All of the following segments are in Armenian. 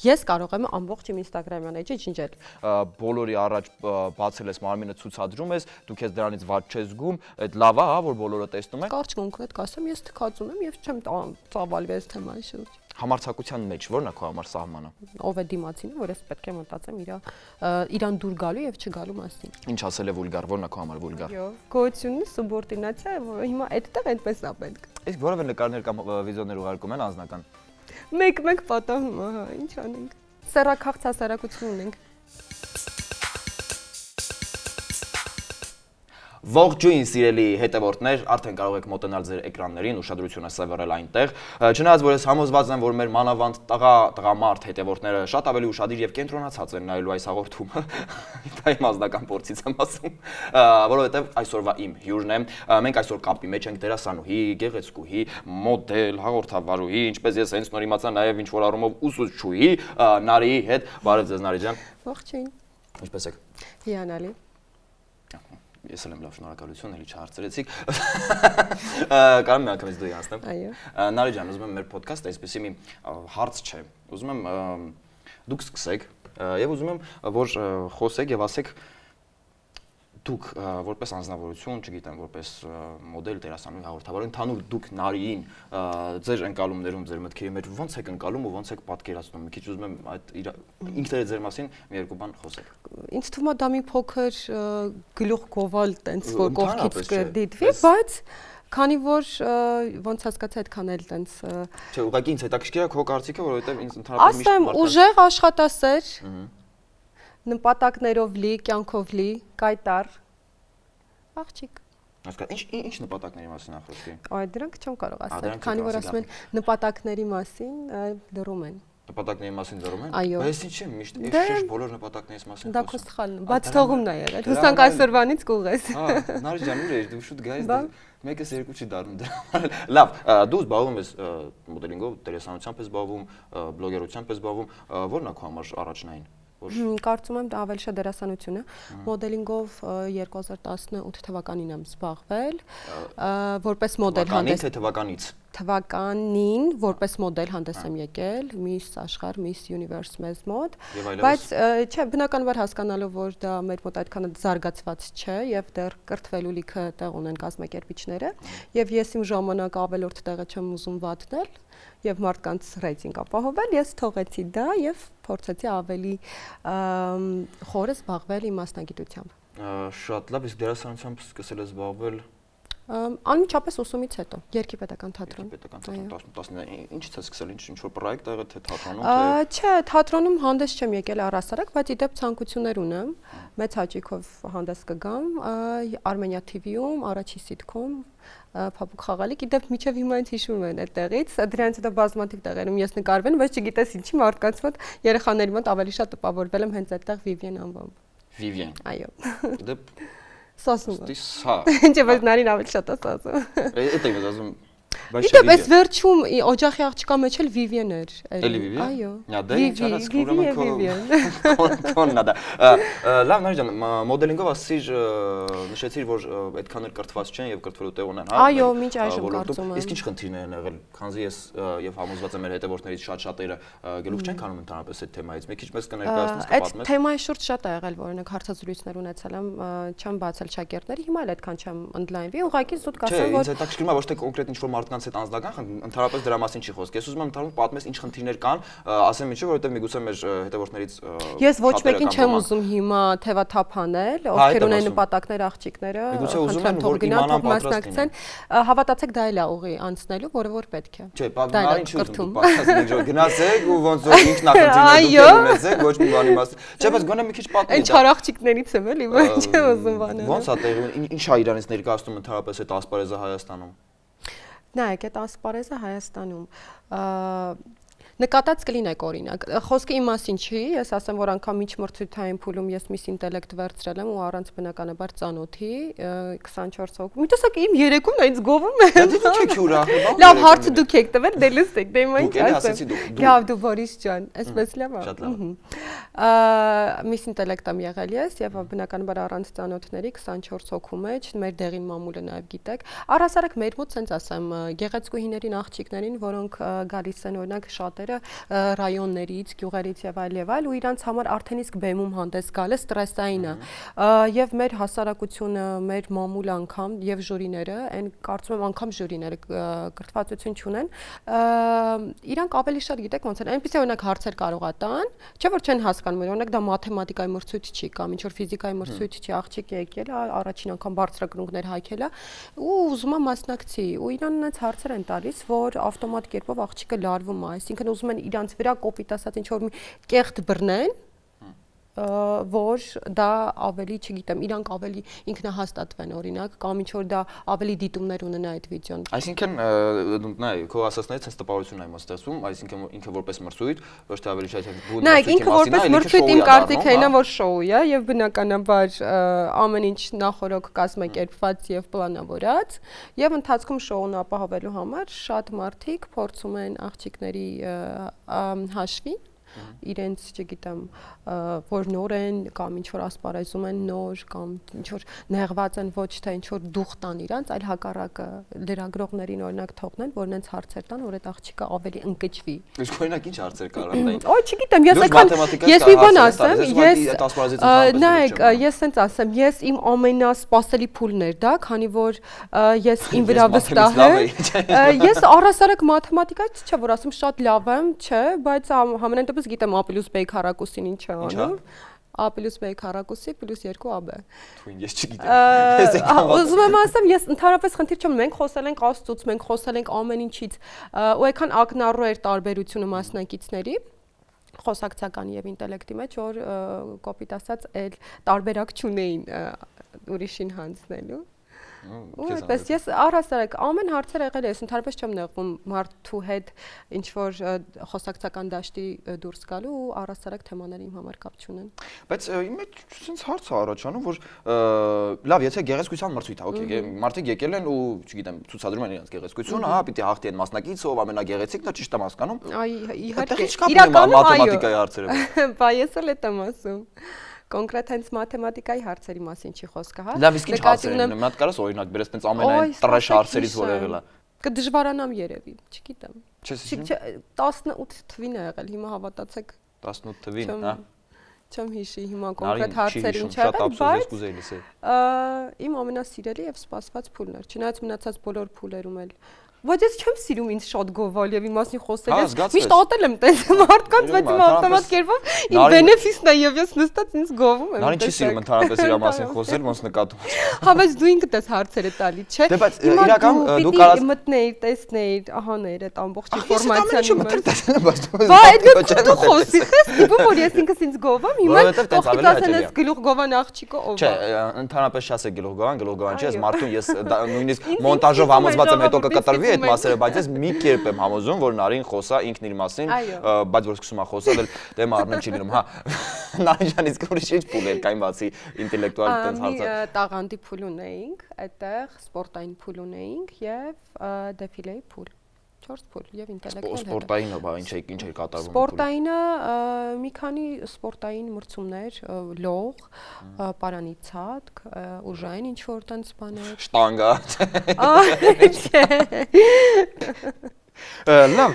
ես կարող եմ ամբողջ իմ Instagram-յան էջը ջնջել։ Բոլորի առաջ բացել ես մարմինը ցուցադրում ես, դու քեզ դրանից վատ չես զգում, այդ լավ է, հա, որ բոլորը տեսնում են։ Կարճ կոնկրետ կասեմ, ես թքած ունեմ եւ չեմ ծավալվի այս թեմայի շուրջ։ Համարձակության մեջ ո՞րն է քո համար սահմանը։ Ով է դիմացինը, որ ես պետք է մտածեմ իրան դուր գալու եւ չգալու մասին։ Ինչ ասել է վուլգար, ո՞րն է քո համար վուլգար։ Այո, գոյությունը սուբորդինացիա է, որ հիմա այդտեղ այդպես է պետք։ Իսկ որևէ նկարներ կամ վիդեոներ ուղարկում են անձնական։ Մեկ պատահում, ահա, ինչ անենք։ Սեռաքաղցասարակություն ունենք։ Ողջույն սիրելի հետևորդներ, արդեն կարող եք մոտենալ ձեր էկրաններին, ուշադրությունը սևեռել այնտեղ։ Չնայած որ ես համոզված եմ, որ մեր մանավանդ տղամարդ հետևորդները շատ ավելի ուշադիր եւ կենտրոնացած են նայելու այս հաղորդումը։ Դա իմ ազնական փորձից եմ ասում, որովհետեւ այսօրվա իմ հյուրն է։ Մենք այսօր կապի մեջ ենք դերասանուհի, գեղեցկուհի, մոդել, հաղորդավարուհի, ինչպես ես հենց նոր իմացա, նաեւ ինչ որ առումով ուսուցչուհի Նարիի հետ։ Բարև ձեզ Նարի ջան։ Ողջույն։ Ինչպես եք։ Հիանալի։ Ես եմ լավ, շնորհակալություն, էլի չհարցրեցիք։ Կարամ մի անգամից դու իանցնեմ։ Այո։ Նարի ջան, ուզում եմ մեր ոդքասթը այսպեսի մի հարց չէ։ Ուզում եմ դուք սկսեք եւ ուզում եմ որ խոսեք եւ ասեք դուք որպես անձնավորություն, չգիտեմ, որպես մոդել, դերասանուհի, հաղորդավար, ընդհանուր դուք Նարիին ձեր ընկալումներում, ձեր մտքերի մեջ ո՞նց եք ընկալում ու ոնց եք պատկերացնում։ Մի քիչ ուզում եմ այդ ինքներդ ձեր մասին մի երկու բան խոսեք։ Ինձ թվում է դա մի փոքր գլուխ գովալ տենց որ կողքից կդիտվի, բայց քանի որ ոնց հասկացա այդքան էլ տենց Չէ, ուղղակի ինձ հետաքրքիր է քո կարծիքը, որովհետեւ ինձ ընդհանրապես ասեմ ուժեղ աշխատասեր նպատակներով լի, կյանքով լի, կայտար աղջիկ։ Ինչ նպատակների մասին է խոսքի։ Այ դրանք չեմ կարող ասել, քանի որ ասում են նպատակների մասին լռում են։ Նպատակների մասին լռում են։ Այո։ Բայց ինչ է միշտ շեշտ բոլոր նպատակներից մասին խոսում։ Դա քո սխալն է, բաց թողումն է եղել։ Հուսանք այսօրվանից կուղես։ Հա, Նարի ջան, ուր ես դու շուտ գայես, մեկս երկու չի դառնում դրա։ Լավ, դու զբաղվում ես մոդելինգով, տելեսանությամբ ես զբաղվում, բլոգերությամբ ես զբաղվում, ո՞րն է քո համար առաջնային։ Կարծում եմ դա ավելի շատ դերասանություն է։ Մոդելինգով 2018 թվականին եմ զբաղվել, որպես մոդել հանդես թվականին որպես մոդել հանդես եմ եկել, Miss Աշխարհ, Miss Universe մեզ մոտ, բայց չէ, բնականաբար հասկանալով որ դա մեր մոտ այդքան զարգացված չէ եւ դեռ կրթվելու լիքը տեղ ունեն կազմակերպիչները եւ ես իմ ժամանակ ավելորդ տեղը չեմ ուզում վատնել եւ մարդկանց ռեյտինգ ապահովել, ես թողեցի դա եւ փորձեցի ավելի խորը զբաղվել իմ մասնագիտությամբ։ Շատ լավ, իսկ դերասանությամբ սկսել ես զբաղվել Անմիջապես ուսումից հետո, Երգի պետական թատրոն։ Պետական թատրոն, ինչից է սկսել, ինչ որ պրոյեկտ եղել, թե թատրոնում, թե Չէ, թատրոնում հանդես չեմ եկել առհասարակ, բայց իդեպ ցանկություններ ունեմ, մեծ հաճույքով հանդես կգամ, Armenia TV-ում, առաջի սիթքոմ, Փափուկ խաղալիք, իդեպ միջև հիմա ինձ հիշում են այդտեղից, դրանից հետո բազմաթիվ տեղերում ես նկարվել, բայց չգիտես ինչի մարդկանց մոտ, երեխաների մոտ ավելի շատ տպավորվել եմ հենց այդտեղ Վիվիեն անվամբ։ Վիվիեն։ Այո։ Դեպ Սասում։ Հա։ Ինչ է, բայց նարին ավելի շատ է սասում։ Էդ եմ ասում Իդեպ այս վերջում օջախի աղջկա մեջ էլ Վիվիեն էր։ Էլի Վիվիեն։ Այո։ Վիվիեն։ Կոննա դա։ Լավ նարի ջան, մոդելինգով ասիր նշեցիր, որ այդքան էլ կրթված չեն եւ կրթվելու տեղ ունեն, հա։ Այո, մինչ այժմ կարծում եմ։ Իսկ ինչ խնդիրներ են եղել, քանզի ես եւ համոզված եմ մեր հետևորդներից շատ-շատերը գլուխ չեն քանում ընդհանրապես այդ թեմայից։ Մի քիչ մեզ կներկայացնես կպատմես։ Այդ թեմայի շուրջ շատ է եղել, որ օրինակ հարցազրույցներ ունեցել եմ, չեմ բացել շակերտների, հիմա էլ այդքան չեմ ընդլայնվի, ուղղակի զուտ կասեմ, որ Չէ, ինձ հետաքրքրում է ոչ թե կոնկրետ ինչ-որ մարդկանց հետ անձնական, ընդհանրապես դրա մասին չի խոսք։ Ես ուզում եմ ընդհանուր պատմես ինչ խնդիրներ կան, ասեմ ինչու, որովհետեւ միգուցե մեր հետևորդներից Ես ոչ մեկին չեմ ուզում հիմա թևաթափանել, ովքեր ունեն նպատակներ աղջիկները, միգուցե ուզում են որ իմանան մասնակցեն, հավատացեք դա էլ է ուղի անցնելու, որը որ պետք է։ Չէ, բավական ինչ ուզում պատասխանեք, գնացեք ու ոնց որ ինչ նախընտրել ունեցեք, ոչ մի բանի մաս։ Չէ, բայց գոնե մի քիչ պատմի։ Այն չար աղջիկներից եմ էլի, ոչ չեմ ուզում բանել։ Ոնց է տեղի, ինչ է իրանից ներկայացնում ընդհանրապես այդ ասպարեզը Հայաստանում։ Նայեք, այդ ասպարեզը Հայաստանում նկատած կլինեք օրինակ, խոսքը իմ մասին չի, ես ասեմ, որ անգամ միջմրցութային փուլում ես Miss Intellect վերցրել եմ ու առանց բնականաբար ծանոթի 24 հոգու։ Մի տեսակ իմ երեկոն այնց գովում է։ Չի ուրախ։ Լավ, հարցը դուք եք տվել, դե լսեք, դե ինչ ասեմ։ Լավ, դու Բորիս ջան, այսպես լավ է։ Miss Intellect եմ եղել ես եւ բնականաբար առանց ծանոթների 24 հոգու մեջ, մեր դեղին մամուլը նաեւ գիտեք։ Առհասարակ մեր մոտ sense ասեմ, գեղեցկուհիներին, աղջիկներին, որոնք գալիս են օրինակ շատեր ժուրիները ռայոններից, գյուղերից եւ այլ ու իրանց համար արդեն իսկ բեմում հանդես գալը ստրեսային է եւ մեր հասարակությունը, մեր մամուլ անգամ եւ ժուրիները, այն կարծում եմ անգամ ժուրիները կրթվածություն չունեն, իրանք ավելի շատ գիտեք ոնց են, այնպեսի օրինակ հարցեր կարող է տան, չէ՞ որ չեն հասկանում, օրինակ դա մաթեմատիկայի մրցույթ չի կամ ինչ որ ֆիզիկայի մրցույթ չի, աղջիկ եկել է, առաջին անգամ բարձրակրունկներ հայքել է ու ուզում է մասնակցի ու իրան այնց հարցեր են տալիս, որ ավտոմատ կերպով աղջիկը լարվում է, այսինքն ուզում են իրանց վրա կոպիտ ասած ինչ որ մի կեղտ բռնեն, որ դա ավելի, չգիտեմ, իրանք ավելի ինքնահաստատվեն օրինակ կամ ինչ որ դա ավելի դիտումներ ունենա այդ վիդեոն։ Այսինքն նայ քո ասածներից հենց տպավորություն եմ ստացվում, այսինքն ինքը որպես մրցույթ, ոչ թե ավելի շատ բուն մրցույթի մասին է, ինքը որպես մրցույթ իմ կարծիքն է, որ շոու է եւ բնականաբար ամեն ինչ նախորոք կազմակերպված եւ պլանավորած եւ ընթացքում շոուն ապահովելու համար շատ մարդիկ փորձում են աղջիկների հաշվի իրենց, չգիտեմ, որ նոր են կամ ինչ որ ասպարեզում են նոր կամ ինչ որ նեղված են ոչ թե ինչ որ դուխ տան իրանց, այլ հակառակը լրագրողներին օրինակ թողնեն, որ նենց հարցեր տան, որ այդ աղջիկը ավելի ընկճվի։ Իսկ օրինակ ինչ հարցեր կարող են տային։ Օ, չգիտեմ, ես մի բան ասեմ, նայեք, ես սենց ասեմ, ես իմ ամենասպասելի փուլն էր դա, քանի որ ես իմ վրա վստահ եմ։ Ես առհասարակ մաթեմատիկայից չէ որ ասում շատ լավ եմ, չէ, բայց համենայն դեպս գիտեմ A + B քառակուսին ինչ է անում։ A + B քառակուսի + 2AB։ Թույն ես չգիտեմ։ Ուզում եմ ասեմ, ես ընդհանրապես խնդիր չունեմ, մենք խոսել ենք Աստծուց, մենք խոսել ենք ամեն ինչից, ու այքան ակնառու էր տարբերությունը մասնակիցների խոսակցական եւ ինտելեկտի մեջ, որ կոպիտ ասած, այլ տարբերակ չունեին ուրիշին հանձնելու։ Ու այդպես ես առհասարակ ամեն հարցերը եղել է, ես ընդհանրապես չեմ նեղվում մարդու հետ ինչ որ խոսակցական դաշտի դուրս գալու ու առհասարակ թեմաները իմ համար կապ չունեն։ Բայց իմ մեջ sense հարց է առաջանում, որ լավ, եթե գեղեցկության մրցույթ է, օքեյ, մարդիկ եկել են ու, չգիտեմ, ցուցադրում են իրենց գեղեցկությունը, հա, պիտի հաղթի այն մասնակիցը, ով ամենագեղեցիկն է, ճիշտ եմ հասկանում։ Այ իհարկե, իրականում մաթեմատիկայի հարցերը։ Բա ես էլ եմ ասում։ Կոնկրետ հենց մաթեմատիկայի հարցերի մասին չի խոսքը, հա։ Լավ, իսկ ինչ հարցեր են, մի հատ կարաս օրինակ բերես, տենց ամենայն տրեշ հարցերից որ եղել է։ Կդժվարանամ երևի, չգիտեմ։ Չես հիշում։ 18 թվին է եղել, հիմա հավատացեք։ 18 թվին, հա։ Չեմ հիշի հիմա կոնկրետ հարցեր ինչ եղել, բայց իմ ամենասիրելի եւ սպասված փուլն էր։ Չնայած մնացած բոլոր փուլերում էլ Բայց ես չեմ սիրում ինձ շատ գովալ եւ իմաստնի խոսել, ես միշտ ատել եմ տես մարդկանց, բայց իմ ավտոմատ կերպով իմ բենեֆիսն է եւ ես նստած ինձ գովում եմ։ Նարին չի սիրում ընդհանրապես իր մասին խոսել, ոնց նկատում։ Հա, բայց դու ինքդ ես հարցերը տալի, չէ։ Դե բայց իրական դու կարաս մտնել, տեսնել, ահաներ այդ ամբողջ ինֆորմացիան։ Դու խոսի, դու որ ես ինքս ինձ գովում, հիմա կողքից ասեն ես գլուխ գովան աղջիկը ով է։ Չէ, ընդհանրապես շատ է գլուխ գովան չի, ես մարդուն ես նույնիսկ մոնտաժով համոզված եմ հետո կկտրվի այդ մասերը, բայց ես մի կերպ եմ համոզում, որ Նարին խոսա ինքն իր մասին, բայց որ սկսում է խոսալ, դե մարմին չի լինում, հա։ Նարին ջան, իսկ ուրիշ ինչ փուլ էր կային բացի ինտելեկտուալ տենց հարցը։ Մի տաղանդի փուլ ունեինք, այդտեղ սպորտային փուլ ունեինք եւ դեֆիլեի փուլ։ 4 փուլ եւ ինտելեկտուալ։ Սպորտայինը, բա ինչ էր կատարվում։ Սպորտայինը մի քանի սպորտային մրցումներ, լող, պարանի ցածկ, ուժային ինչ որ տենց բաներ։ Շտանգա։ Չէ։ Լավ,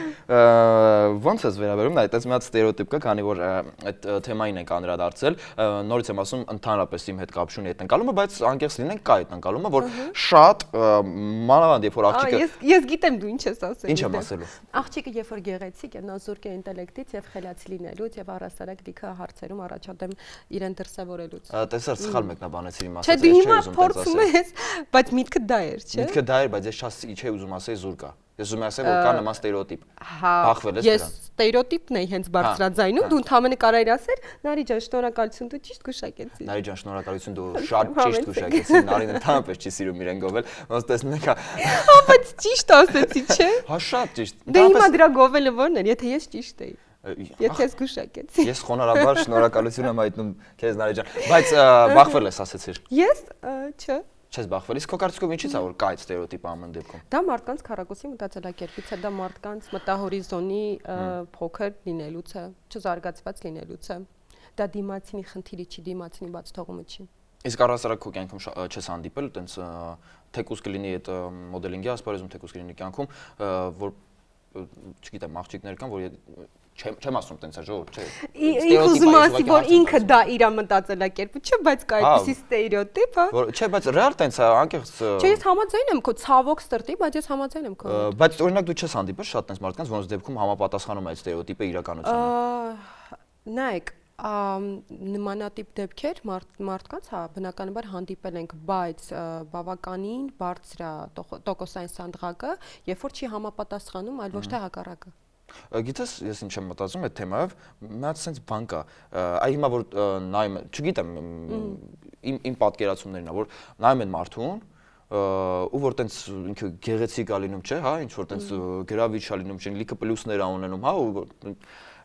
ոնց ես վերաբերում, այդպես մի հատ ստերեոտիպ կա, քանի որ այդ թեմային ենք անդրադարձել, նորից եմ ասում, ընդհանրապես իմ հետ կապ չունի այդ ընկալումը, բայց անկեղծ լինենք կա այդ ընկալումը, որ շատ մանավանդ երբ որ աղջիկը Ես գիտեմ դու ինչ ես ասել։ Ինչ եմ ասելու։ Աղջիկը երբ որ գեղեցիկ է, նա զուրկ է ինտելեկտից եւ խելացի լինելուց եւ առասարակ լիքը հարցերում առաջադեմ իրեն դրսևորելուց։ Տեսար սխալ մեկնաբանեցի իմ ասած։ Չէ, դու հիմա փորձում ես, բայց միտքը դա էր, չէ։ Միտքը դա էր, բայց ես շատ չէի ուզում ասել զուրկ է։ Ես ուզում եմ ասել, որ կա նման ստերեոտիպ։ Բախվել ես դրան։ Ես ստերեոտիպն էի հենց բարձրաձայնում, դու ընդամենը կարայր ասել, Նարի ջան, շնորհակալություն, դու ճիշտ գուշակեցիր։ Նարի ջան, շնորհակալություն, դու շատ ճիշտ գուշակեցիր։ Նարին ընդհանրապես չի սիրում իրեն գովել, ոնց տեսնում եք։ Հա, բայց ճիշտ ասեցի, չէ։ Հա, շատ ճիշտ։ Դե հիմա դրա գովելը ո՞րն էր, եթե ես ճիշտ էի։ Եթե ես գուշակեցի։ Ես խոնարհաբար շնորհակալություն եմ հայտնում քեզ Նարի ջան, բայց բախվել ես ասեցիր։ Ես, չէ։ Չես բախվել, իսկ քո կարծիքով ինչի՞ց է որ կա այդ ստերեոտիպը ամեն դեպքում։ Դա մարդկանց քառակուսի մտածելակերպից է, դա մարդկանց մտահորիզոնի փոքր լինելուց է, չզարգացված լինելուց է։ Դա դիմացինի խնդիրի չի, դիմացինի բաց թողումը չի։ Իսկ առհասարակ քո կյանքում չես հանդիպել, տենց թեկուզ կլինի այդ մոդելինգի ասպարեզում, թեկուզ կլինի կյանքում, որ չգիտեմ, աղջիկներ կան, որ չեմ ասում տենց է ժողովուրդ, չէ։ Ինքը ուզում ասի, որ ինքը դա իր մտածելակերպը չէ, բայց կա այդպիսի ստերեոտիպ, հա։ Չէ, բայց ռեալ տենց է, անկեղծ։ Չէ, ես համաձայն եմ քո ցավոք սրտի, բայց ես համաձայն եմ քո։ Բայց օրինակ դու չես հանդիպել շատ տենց մարդկանց, որոնց դեպքում համապատասխանում է այդ ստերեոտիպը իրականությանը։ Նայեք, նմանատիպ դեպքեր մարդկանց, հա, բնականաբար հանդիպել ենք, բայց բավականին բարձր է տոկոսային սանդղակը, երբ որ չի համապատասխանում, այլ ոչ թե հակառակը։ Գիտես, ես ինչ եմ մտածում այդ թեմայով, մի հատ sense բան կա։ Այ հիմա որ նայում, չգիտեմ, իմ պատկերացումներն է, որ նայում են մարդուն, ու որ տենց ինքը գեղեցիկ է լինում, չէ, հա, ինչ որ տենց գրավիչ է լինում, չէ, լիքը պլյուսներ է ունենում, հա, ու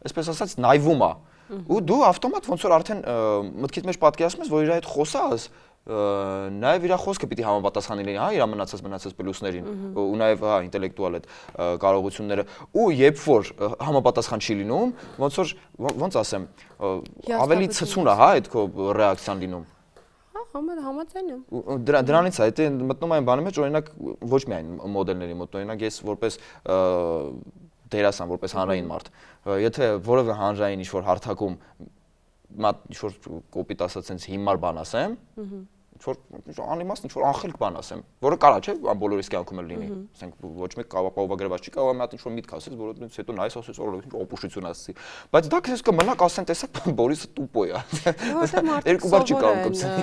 այսպես ասած նայվում է։ Ու դու ավտոմատ ոնց որ արդեն մտքիդ մեջ պատկերացնում ես, որ իր այդ խոսած նաև իր խոսքը պիտի համապատասխանի լինի, հա, իր մնացած պլյուսներին ու նաև հա ինտելեկտուալ այդ կարողությունները ու երբ որ համապատասխան չի լինում, ոնց ասեմ, ավելի ցցուն է, հա, այդ քո ռեակցիան լինում։ Հա, համաձայն եմ։ Դրանից է, դա մտնում այն բանի մեջ, օրինակ ոչ միայն մոդելների մոտ, օրինակ ես որպես դերասան, որպես հանրային մարդ, եթե որևէ հանրային ինչ-որ հարթակում ինչ-որ կոպիտ ասած sense հիմար բան ասեմ, ինչ-որ անիմաստ ինչ-որ անխելք բան ասեմ, որը կարա չէ բոլորիս կյանքում էլ լինի, ասենք ոչ մեկ կապահովագրված չի կարող մի հատ ինչ-որ միտք ասես, որը հետո նայես ասես ինչ օպուշություն ասի, բայց դա քեզ կմնա ասեն տեսակ Բորիսը տուպո է։ Երկու բառ չի կարող կպցնել։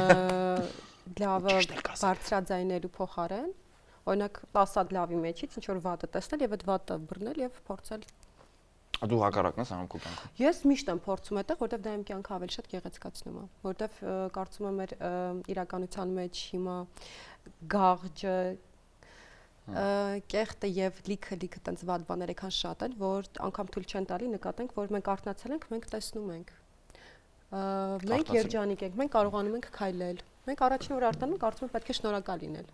Լավը բարձրաձայնելու փոխարեն օրինակ 10 հատ լավի մեջից ինչ որ վատը տեսնել եւ այդ վատը բռնել եւ փորձել։ Դու հակառակն ես անում քո կյանքում։ Ես միշտ եմ փորձում այդտեղ, որտեվ դա իմ կյանքը ավելի շատ գեղեցկացնում է, որտեվ կարծում եմ մեր իրականության մեջ հիմա գաղջը կեղտը եւ լիքը տենց վատ բաներ եկան շատ են, որ անգամ թույլ չեն տալի նկատենք, որ մենք արթնացել ենք, մենք տեսնում ենք։ Մենք երջանիկ ենք, մենք կարողանում ենք քայլել։ Մենք առաջին որ արտանում, կարծում եմ պետք է շնորհակալ լինել։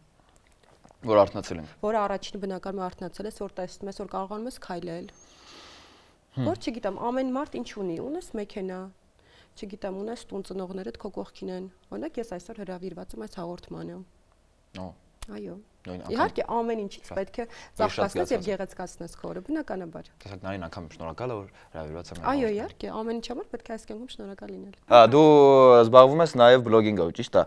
Որ արթնացել ենք։ Որ առաջին բնակարանը արթնացել ես, որ տեսնում ես, որ կարողանում ես քայլել։ Որ չգիտեմ, ամեն մարդ ինչ ունի, ունես մեքենա, չգիտեմ, ունես տուն, ծնողներդ քո կողքին են։ Օրինակ ես այսօր հրավիրված եմ այս հաղորդմանը։ Այո։ Իհարկե ամեն ինչից պետք է ծաղկացնես եւ գեղեցկացնես քո օրը, բնականաբար։ Տեսակ նարին անգամ շնորհակալ որ հրավիրված եմ։ Այո, իհարկե, ամեն ինչի համար պետք է այս կյանքում շնորհակալ լինել։ Դու զբաղվում ես նաեւ բլոգինգով, ճիշտ է։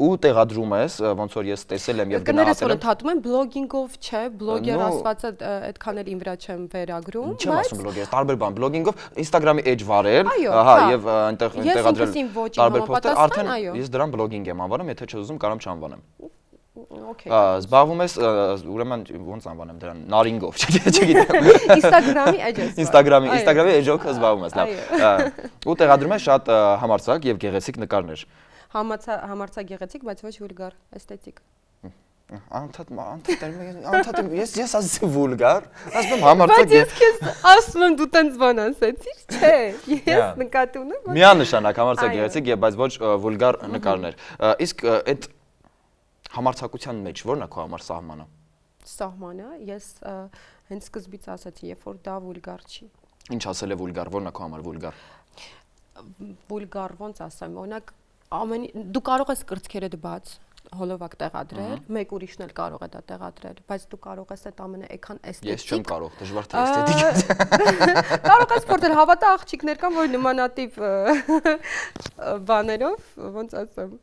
Ու տեղադրում ես, ոնց որ ես տեսել եմ եւ գնահատել եմ։ Ընդհատում եմ բլոգինգով չէ, բլոգեր ասվածը այդքան էլ իմ վրա չեմ վերագրում, բայց չեմ ասում բլոգեր, տարբեր բան, բլոգինգով Instagram-ի էջ վարել, հա, եւ այնտեղ տեղադրել տարբեր փոստեր, արդեն ես դրան բլոգինգ եմ անվանում, եթե չուզում կարամ չանվանեմ։ Okay. Զբաղվում ես ուրեմն ոնց անվանեմ դրան նարինգով, չգիտեմ։ Instagram-ի էջով։ Instagram-ի էջով զբաղվում ես, լավ։ Ու տեղադրում ես շատ համարձակ եւ գեղեցիկ նկարներ։ Համարձակ գեղեցիկ, բայց ոչ վուլգար, էսթետիկ։ Անդադ ես ասեցի վուլգար, ասում եմ համարձակ։ Բայց ես քեզ ասում եմ դու տենց բան ասեցիր, չէ։ Ես նկատի ունեմ։ Միանշանակ համարձակ գեղեցիկ եւ բայց ոչ վուլգար նկարներ։ Իսկ այդ համարձակության մեջ ո՞րն է քո համար սահմանը։ Սահմանը ես հենց սկզբից ասացի, երբ որ դա վուլգար չի։ Ինչ ասել է վուլգար, ո՞րն է քո համար վուլգար։ Վուլգար ոնց ասեմ, օրինակ դու կարող ես կրծքերդ բաց հոլովակ տեղադրել, մեկ ուրիշն էլ կարող է դա տեղադրել, բայց դու կարող ես այդ ամենը այքան էսթետիկ։ Ես չեմ կարող, դժվար թե էսթետիկ։ Կարող ես փորձել, հավատա աղջիկներ կան, որ նմանատիպ բաներով, ոնց ասեմ,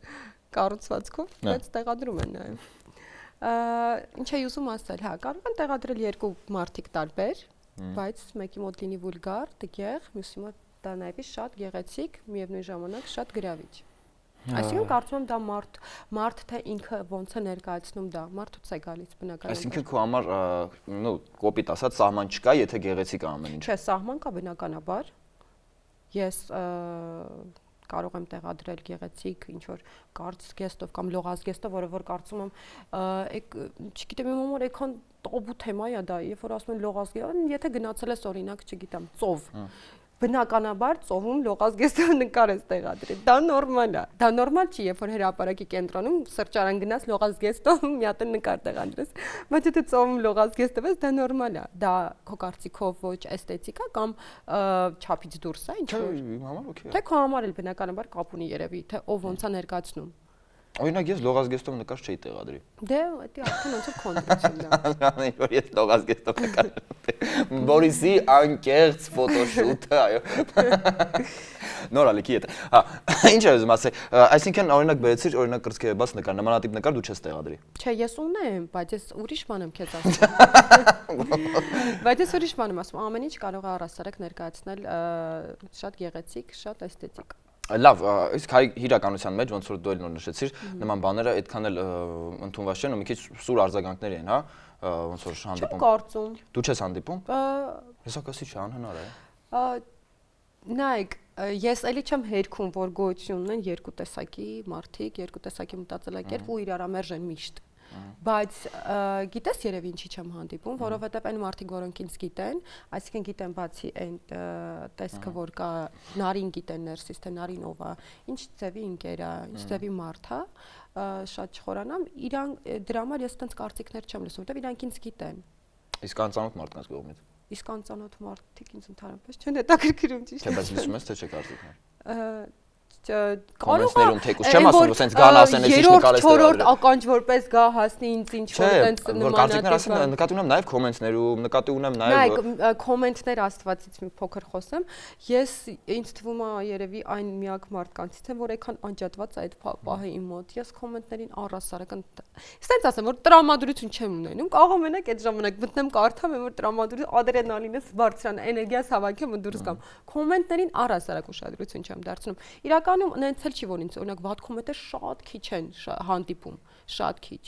կառուցվածքով, բայց տեղադրում են նաև։ Ինչ է ուզում ասել, հա, կարող են տեղադրել երկու մարդիկ տարբեր, բայց մեկի մոտ լինի վուլգար, տգեղ, մյուսի մոտ դա նաև շատ գեղեցիկ, միևնույն ժամանակ շատ գրավիչ։ Այսինքն կարծում եմ դա մարդ թե ինքը ոնց է ներկայացնում դա, մարդուց է գալիս բնականաբար։ Այսինքն քո համար, կոպիտ ասած, սահման չկա, եթե գեղեցիկ է ամեն ինչ։ Չէ, սահման կա բնականաբար։ Ես կարող եմ տեղադրել գեղեցիկ ինչ որ կարճ զգեստով կամ լողազ զգեստով, որը որ կարծում եմ, չգիտեմ, իմ համար այքան տոբու թեմա է դա, երբ որ ասում են լողազ զգեստ, եթե գնացել ես օրինակ, չգիտեմ, ծով, բնականաբար ծովում լողազ զգեստով նկար ես տեղադրել, դա նորմալ է, դա նորմալ չի, երբ որ հրապարակի կենտրոնում սրճարան գնաս լողազ զգեստով մի հատ նկար տեղադրես, բայց եթե ծովում լողազ զգեստով ես, դա նորմալ է, դա քո կարծիքով ոչ էսթետիկ է կամ չափից դուրս է, ինչ որ։ Իմ համար օքեյ է։ Թե քո համար էլ բնականաբար կապ ունի երևի, թե ով ոնց է ներկայացնում։ Օրինակ ես լողազգեստով նկար չէի տեղադրի։ Դե, դա արդեն ոնց որ կոնտրոլություն է։ Անեն որ ես լողազգեստով նկար։ Բորիսի անկեղծ ֆոտոշութը, այո։ Նորալիքի հետ։ Հա, ինչ ես ուզում ասել, այսինքն օրինակ բերեցիր, օրինակ կրծքերը բաց նկար, նմանատիպ նկար դու չես տեղադրի։ Չէ, ես ունեմ, բայց ես ուրիշ բան եմ քեզ ասում։ Բայց ես ուրիշ բան եմ ասում, ամեն ինչ կարող է առասարակ ներկայացնել շատ գեղեցիկ, շատ էսթետիկ։ Լավ, իսկ հայ իրականության մեջ ոնց որ դու էլ նոր նշեցիր, նման բաները այդքան էլ ընդունված չեն ու մի քիչ սուր արձագանքներ են, հա, ոնց որ հանդիպում։ Չեմ կարծում։ Դու չես հանդիպում։ Հեսակասի չէ, անհնար է։ Նայեք, ես էլի չեմ հերքում, որ գոյություն ունեն երկու տեսակի մարդիկ, երկու տեսակի մտածելակերպ ու իրարամերժ են միշտ։ Բայց գիտես երևի ինչի չեմ հանդիպում, որովհետև այն մարդիկ, որոնք ինձ գիտեն, այսինքն գիտեն բացի այն տեսքը, որ կա Նարին գիտեն ներսից, թե Նարին ով է, ինչ ձևի ընկեր է, ինչ ձևի մարդ է, շատ չխորանամ, իրանք դրա համար ես այդպես կարծիքներ չեմ լսում, որովհետև իրանք ինձ գիտեն։ Իսկ անծանոթ մարդկանց կողմից։ Իսկ անծանոթ մարդիկ ինձ ընդհանրապես չեն հետաքրքրում ճիշտ։ Չէ, բայց լսում ես թե չէ կարծիքներ։ Կոմենտներում թեկուզ չեմ ասում, որ սենց գան ասեն էս ինչ նկարես դեռ 3-4 ականջ որպես գա հասնի ինձ ինչ որ տենց նմանատիպ։ Չէ, որ կարծիքներ ասեմ, նկատի ունեմ նաև կոմենտներում, Նայեք, կոմենտներ Աստվածից մի փոքր խոսեմ։ Ես ինձ թվում է երևի այն միակ մարդկանցից եմ, որ այքան անջատված է այդ պահը իմ մոտ։ Ես կոմենտներին առասարակ սենց ասեմ, որ տրամադրություն չեմ ունենում, կարող մենակ այդ ժամանակ մտնեմ կարդամ, որ տրամադրություն ադրենալինս բարձրան, էներգիաս հավաքեմ ու դուրս գամ։ Կոմենտներին առասարակ ուշադրություն չեմ դարձնում։ Իրականում նենց էլ չի որ ինձ օրինակ վատ կոմենտներ շատ քիչ են հանդիպում, շատ քիչ։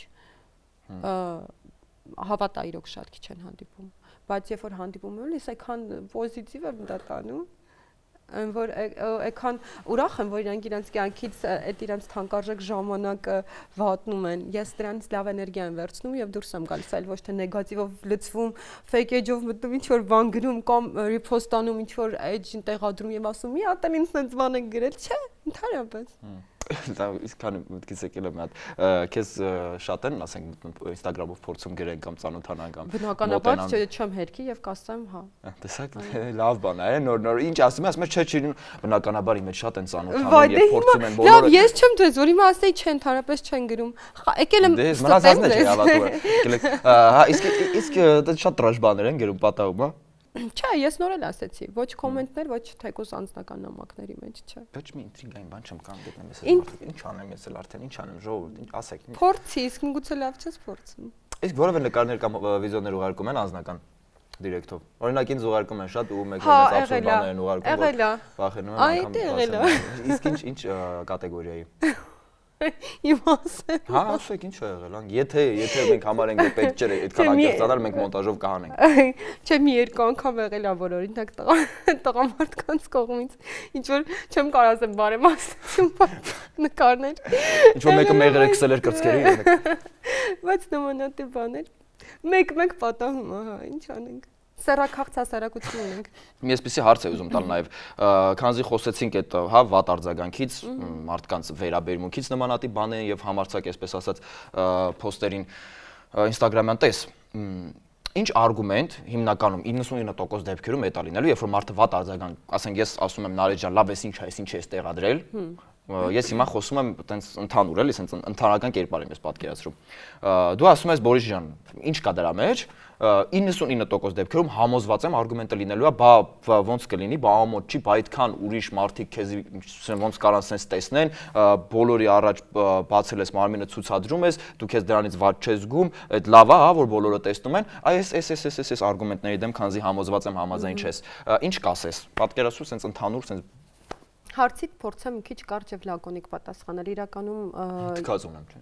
Հավատա իրոք շատ քիչ են հանդիպում, բայց երբ որ հանդիպում եմ, ես այքան պոզիտիվ եմ դա տանում, որ այքան ուրախ եմ, որ իրանք կյանքից այդ իրանք թանկարժեք ժամանակը վատնում են։ Ես դրանից լավ էներգիա եմ վերցնում եւ դուրս եմ գալիս, այլ ոչ թե նեգատիվով լցվում, fake edge-ով մտնում, ինչ որ բան գրում կամ repost-անում, ինչ որ edge-ին տեղադրում եւ ասում՝ «Մի հատ էլ ինձ sense բան եք գրել», չէ, ընդհանրապես։ Դա իսկան մտքից եկել է մի հատ քեզ շատ են, ասենք Instagram-ով փորձում գրեն կամ ծանոթանան կամ բնականաբար չեմ հերքի եւ կասեմ հա։ Տեսակ լավ բան է, նոր ինչ ասում ես, չէ չի բնականաբար իմ հետ շատ են ծանոթանում եւ փորձում են բոլորը։ Լավ, ես չեմ դες, որ հիմա ասեի չէ, ընդհանրապես չեն գրում։ Եկել եմ ստծեմ դες։ Հա, իսկ դա շատ տրաշ բաներ են գրում պատահում, հա։ Չէ, ես նոր էլ ասեցի, ոչ կոմենտներ, ոչ թեկուզ անձնական նամակների մեջ, չէ։ Ոչ մի ինտրիգային բան չեմ կամ գտնեմ ես արդեն։ Ինչ անեմ ես արդեն, ինչ անեմ, ժողովուրդ, ինչ ասեք։ Փորձի, իսկ գուցե լավ չես փորձում։ Իսկ որևէ նկարներ կամ վիդեոներ ուղարկում են անձնական դիրեկտով։ Օրինակ ինձ ուղարկում են շատ ու մեկ մեծ աբսուրդ բաներ են ուղարկում, որ վախենում եմ անգամ։ Իսկ ինչ կատեգորիայի։ Իմ ասեմ։ Հա, ասեք ինչ է եղել, եթե մենք համարենք որ պետք չէ այդքան ակերտանալ, մենք մոնտաժով կհանենք։ Չէ, մի երկու անգամ եղել է, որ օրինակ տղամարդկանց կողմից ինչ որ չեմ կարող ասեմ բարեմաստություն նկարներ։ Ինչ որ մեկը մեղր է քսել էր կրծքերի։ Բայց նմանատիպ բաներ։ Մեկ պատահում, ահա, ինչ անենք։ Սեռաքաղց հասարակություն ունենք։ Մի այսպեսի հարց է ուզում տալ նաև, քանզի խոսեցինք այդ հա վատ արձագանքից, մարդկանց վերաբերմունքից նմանատիպ բաներ եւ համարցակ այսպես ասած post-երին Instagram-յան տես։ Ինչ արգումենտ հիմնականում 99% դեպքերում է տա լինելու, երբ որ մարդը վատ արձագանք, ասենք ես ասում եմ Նարեջ ջան, լավ էս ինչ ես տեղադրել։ Ես հիմա խոսում եմ այտենց ընդհանուր էլի, այսպես ընդհանրական կերպար եմ ես պատկերացրում։ Դու ասում ես Բորիս ջան, ինչ կա դրա մեջ, 99% դեպքերում համոզված եմ արգումենտը լինելու է, բա ոնց կլինի, բա ամոթ չի, բա այդքան ուրիշ մարդիկ քեզ ոնց կարան sense տեսնեն, բոլորի առաջ բացել ես մարմինը ցուցադրում ես, դու քեզ դրանից ված չես զգում, այդ լավ է, հա, որ բոլորը տեսնում են, այս արգումենտների դեմ քանզի համոզված եմ համաձայն չես։ Ինչ կասես։ Պատկերացրու sense ընդհանուր sense Հարցիդ փորձեմ մի քիչ կարճ եւ լակոնիկ պատասխանել, իրականում թքած ունեմ, չէ։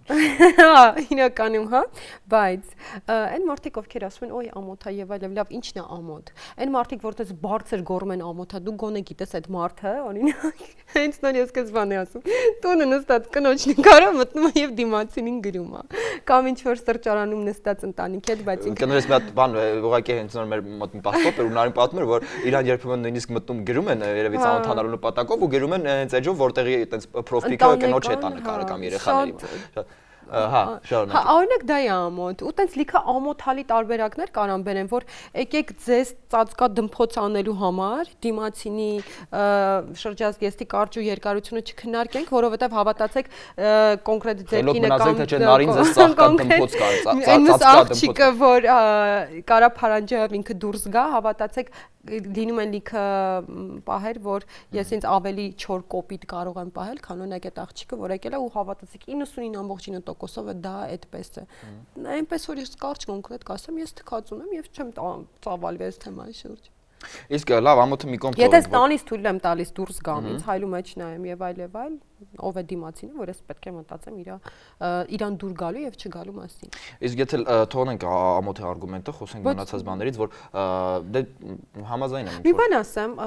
Հա, իրականում, հա, բայց այն մարդիկ ովքեր ասում են, օй ամոթա եւ այլն, լավ, ի՞նչն է ամոթ։ Այն մարդիկ, որտես բարձր գոռում են ամոթա, դու գոնե գիտես այդ մարդը, օրինակ, հենց նոր ես քեզ բան ասում։ Տունը նստած կնոջ նկարը մտնում է եւ դիմացինին գրում է։ Կամ ինչ որ սրճարանում նստած ընտանիքի հետ, բայց ինքը կներես մի հատ բան, ուղղակի հենց նոր մեր մոտ մի պասպորտ էր ու նարին պատմում էր, որ իրան երբեմն նույնիսկ մտնում գրում են երևի ծանոթանալու նպատակով ու գրում են հենց այդ ժով որտեղի այտենց պրոֆիլը կնոջ հետ է նկարը կամ երեխաների։ Հա, շարունակ։ Հա, օրինակ դա է ամոթ։ Ու տենց լիքը ամոթալի տարբերակներ կարան բերեն, որ եկեք ձեզ ծածկա դմփոց անելու համար դիմացինի շրջազգեստի կարճ ու երկարությունը չքննարկենք, որովհետև հավատացեք կոնկրետ ձեր կինը կամ թե նարին ձեզ ծածկա դմփոց կար, ծածկա աղջիկը, որ կարա փարանջայով ինքը դուրս գա, հավատացեք լինում են լիքը պահեր, որ ես ինձ ավելի չոր կոպիտ կարող եմ պահել, քան օրինակ այդ աղջիկը, որ եկել է ու հավատացեք 99.9%-ով դա այդպես է։ Այնպես որ ես կարճ կոնկրետ կասեմ, ես թքած ունեմ եւ չեմ ծավալվի այս թեմայի շուրջ։ Իսկ լավ, ամոթը մի կողմ Եթե տանից թույլ եմ տալիս դուրս գամ, ինձ հայլու մեջ նայեմ եւ այլ, ով է դիմացինը, որ ես պետք է մտածեմ իրան դուր գալու եւ չգալու մասին։ Իսկ եթե թողնենք ամոթի արգումենտը, խոսենք մնացած բաներից, որ դե համաձայն եմ։ Մի բան ասեմ,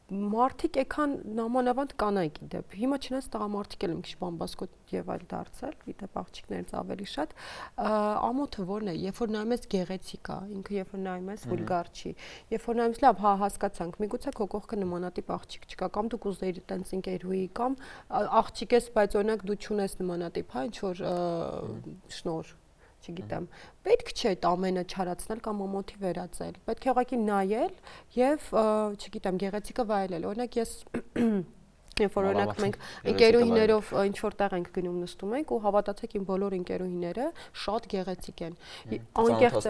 մարդիկ եկան նամանավանդ կանայք իդեպ։ Հիմա չնայած տղամարդիկ էլ եմ քիչ բամբասկոտ եւ այլ դարձել, իդեպ աղջիկներից ավելի շատ։ Ամոթը որն է, երբ որ նայում ես գեղեցիկ է, ինքը երբ որ նայում ես վուլգար չի, երբ որ նայում ես լավ, հա հասկացանք, միգուցե քո կողքը նմանատիպ աղջիկ չկա, կամ դու կուզեիր տենց ընկերուի, կամ աղջիկ ես, բայց օրինակ դու չունես նմանատիպ, հա, ինչ որ շնոր չգիտեմ, պետք չէ այդ ամենը չարացնել կամ ամոթի վերածել, պետք է ուղղակի նայել եւ, չգիտեմ, գեղեցիկը վայելել, օրինակ ես Երբ որ օրինակ մենք ընկերուհիներով ինչ որ տեղ ենք գնում նստում ենք ու հավատացեք իմ բոլոր ընկերուհիները շատ գեղեցիկ են։ Անկեղծ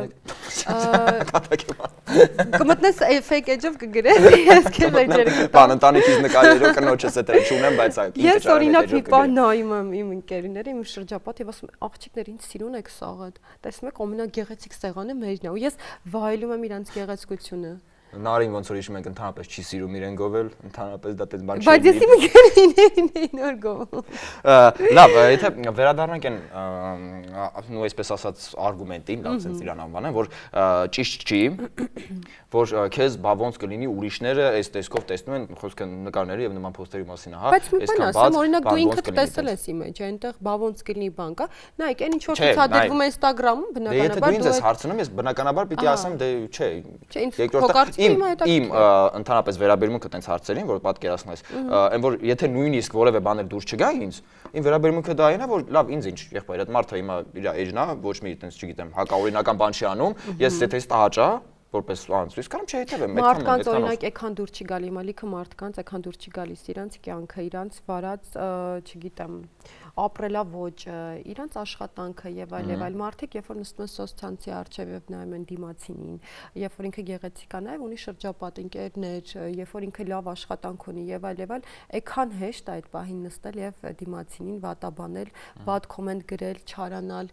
կմտնես fake edge-ով կգրես, ես քեզ էջերը կտամ։ Բան ընտանիքից նկարերով կնոջս էտերը չունեմ, բայց ես օրինակ մի բան նայում եմ իմ ընկերուները, իմ շրջապատ եւ ասում եմ աղջիկներ ինչ սիրուն եք սաղդ։ Տեսնում եք ամենագեղեցիկ սեղանը մերն է ու ես վայելում եմ իրանց գեղեցկությունը։ Նարին ոնց որ հիշում ենք ընդհանրապես չի սիրում իրեն գովել, ընդհանրապես դա տես բան չի։ Բայց ես իմ ընկերուհիներին էին որ գովում։ Լավ, եթե վերադառնանք այն նույն այսպես ասած արգումենտին, լավ sense իրան անվանեմ, որ ճիշտ չի, որ քեզ բա ոնց կլինի ուրիշները այս տեսքով տեսնում են խոսքը նկարների եւ նման փոստերի մասին, հա, այսքան բաց, օրինակ դու ինքդ տեսել ես իմիջ, այնտեղ բա ոնց կլինի բան կա։ Նայեք, այն ինչ որ ցուցադրվում է Instagram-ում, բնականաբար դու ես հարցնում ես, բնականաբար պիտի ասեմ, դե չէ։ Երկրորդ Իմ ընդհանրապես վերաբերմունքը տենց հարցերին, որ պատկերացնես, այն որ եթե նույնիսկ որևէ բաներ դուրս չգա ինձ, իմ վերաբերմունքը դա այն է, որ լավ ինձ ինչ, եղբայր, այդ մարդը հիմա իր էջն է, ոչ մի տենց չգիտեմ, հակաօրինական բան չի անում, ես եթե տհաճա որպես անցույց կամ չհետևեմ այդքան մարդկանց օրինակ եկան դուր չի գալի, հիմա լիքը մարդկանց եկան դուր չի գալիս իրանց կյանքը, իրանց վարած, չգիտեմ, ապրելավոճը, իրանց աշխատանքը եւ այլ մարդիկ, երբ որ նստում են սոցցանցի առջեւ եւ նայում են դիմացինին, երբ որ ինքը գեղեցիկ է, նաեւ ունի շրջապատ, ընկերներ, երբ որ ինքը լավ աշխատանք ունի եւ այլ, այքան հեշտ այդ պահին նստել եւ դիմացինին վատաբանել, վատ կոմենտ գրել, չարանալ,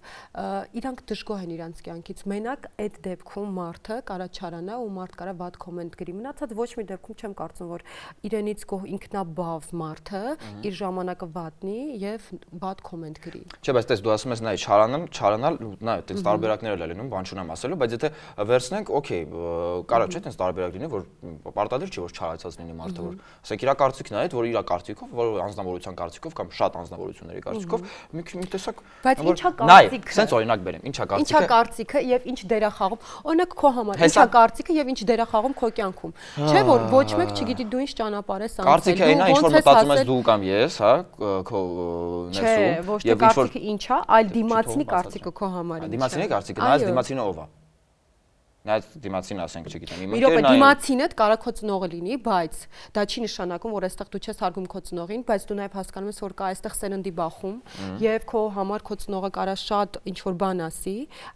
իրանք դժգոհ են իրանց կյանքից։ Մենակ այդ դեպքում մարդը կարա չարանա ու մարդ կարա վատ կոմենտ գրի։ Մնացած ոչ մի դեպքում չեմ կարծում, որ իրենից ինքնաբավ մարդը իր ժամանակը վատնի եւ բադ կոմենտ գրի։ Չէ, բայց դες դու ասում ես նայ չարանալ, նայ, այդպես տարբերակներ էլ լինում, բան չունեմ ասելու, բայց եթե վերցնենք, օքեյ, կարա չէ, այդպես տարբերակ լինի, որ պարտադիր չի, որ չարացած լինի մարդը, որ ասենք իր կարծիքն է այդ, որ իր կարծիքով, որ անձնավորության կարծիքով կամ շատ անձնավորությունների կարծիքով մի տեսակ Բայց ինչա կարծիքը։ Սենց օրինակ բերեմ, ինչա կարծիքը։ Ինչա կարծիքը եւ ինչ դեր է խաղում։ Օրինակ քո համար ինչա կարծիքը եւ ինչ դեր է խաղում քո կյանքում։ Չէ՞ որ ոչ մեկ չգիտի դու ինչ ճանապարհ ես անցել։ Կարծիքը այնա ինչ որ մտածում ես դու կամ ես, հա, քո Չէ, ոչ թե կարծիքը ինչ է, այլ դիմացինի կարծիքը քո համար ինչ է։ Դիմացինի կարծիքը, նայած դիմացինը ով է։ Նայած դիմացին ասենք, չգիտեմ, իմ ընկերն է։ Դիմացինդ կարա քո ծնողը լինի, բայց դա չի նշանակում, որ այստեղ դու չես հարգում քո ծնողին, բայց դու նաև հասկանում ես, որ կա այստեղ սերնդի բախում, եւ քո համար քո ծնողը կարա շատ ինչ որ բան ասի,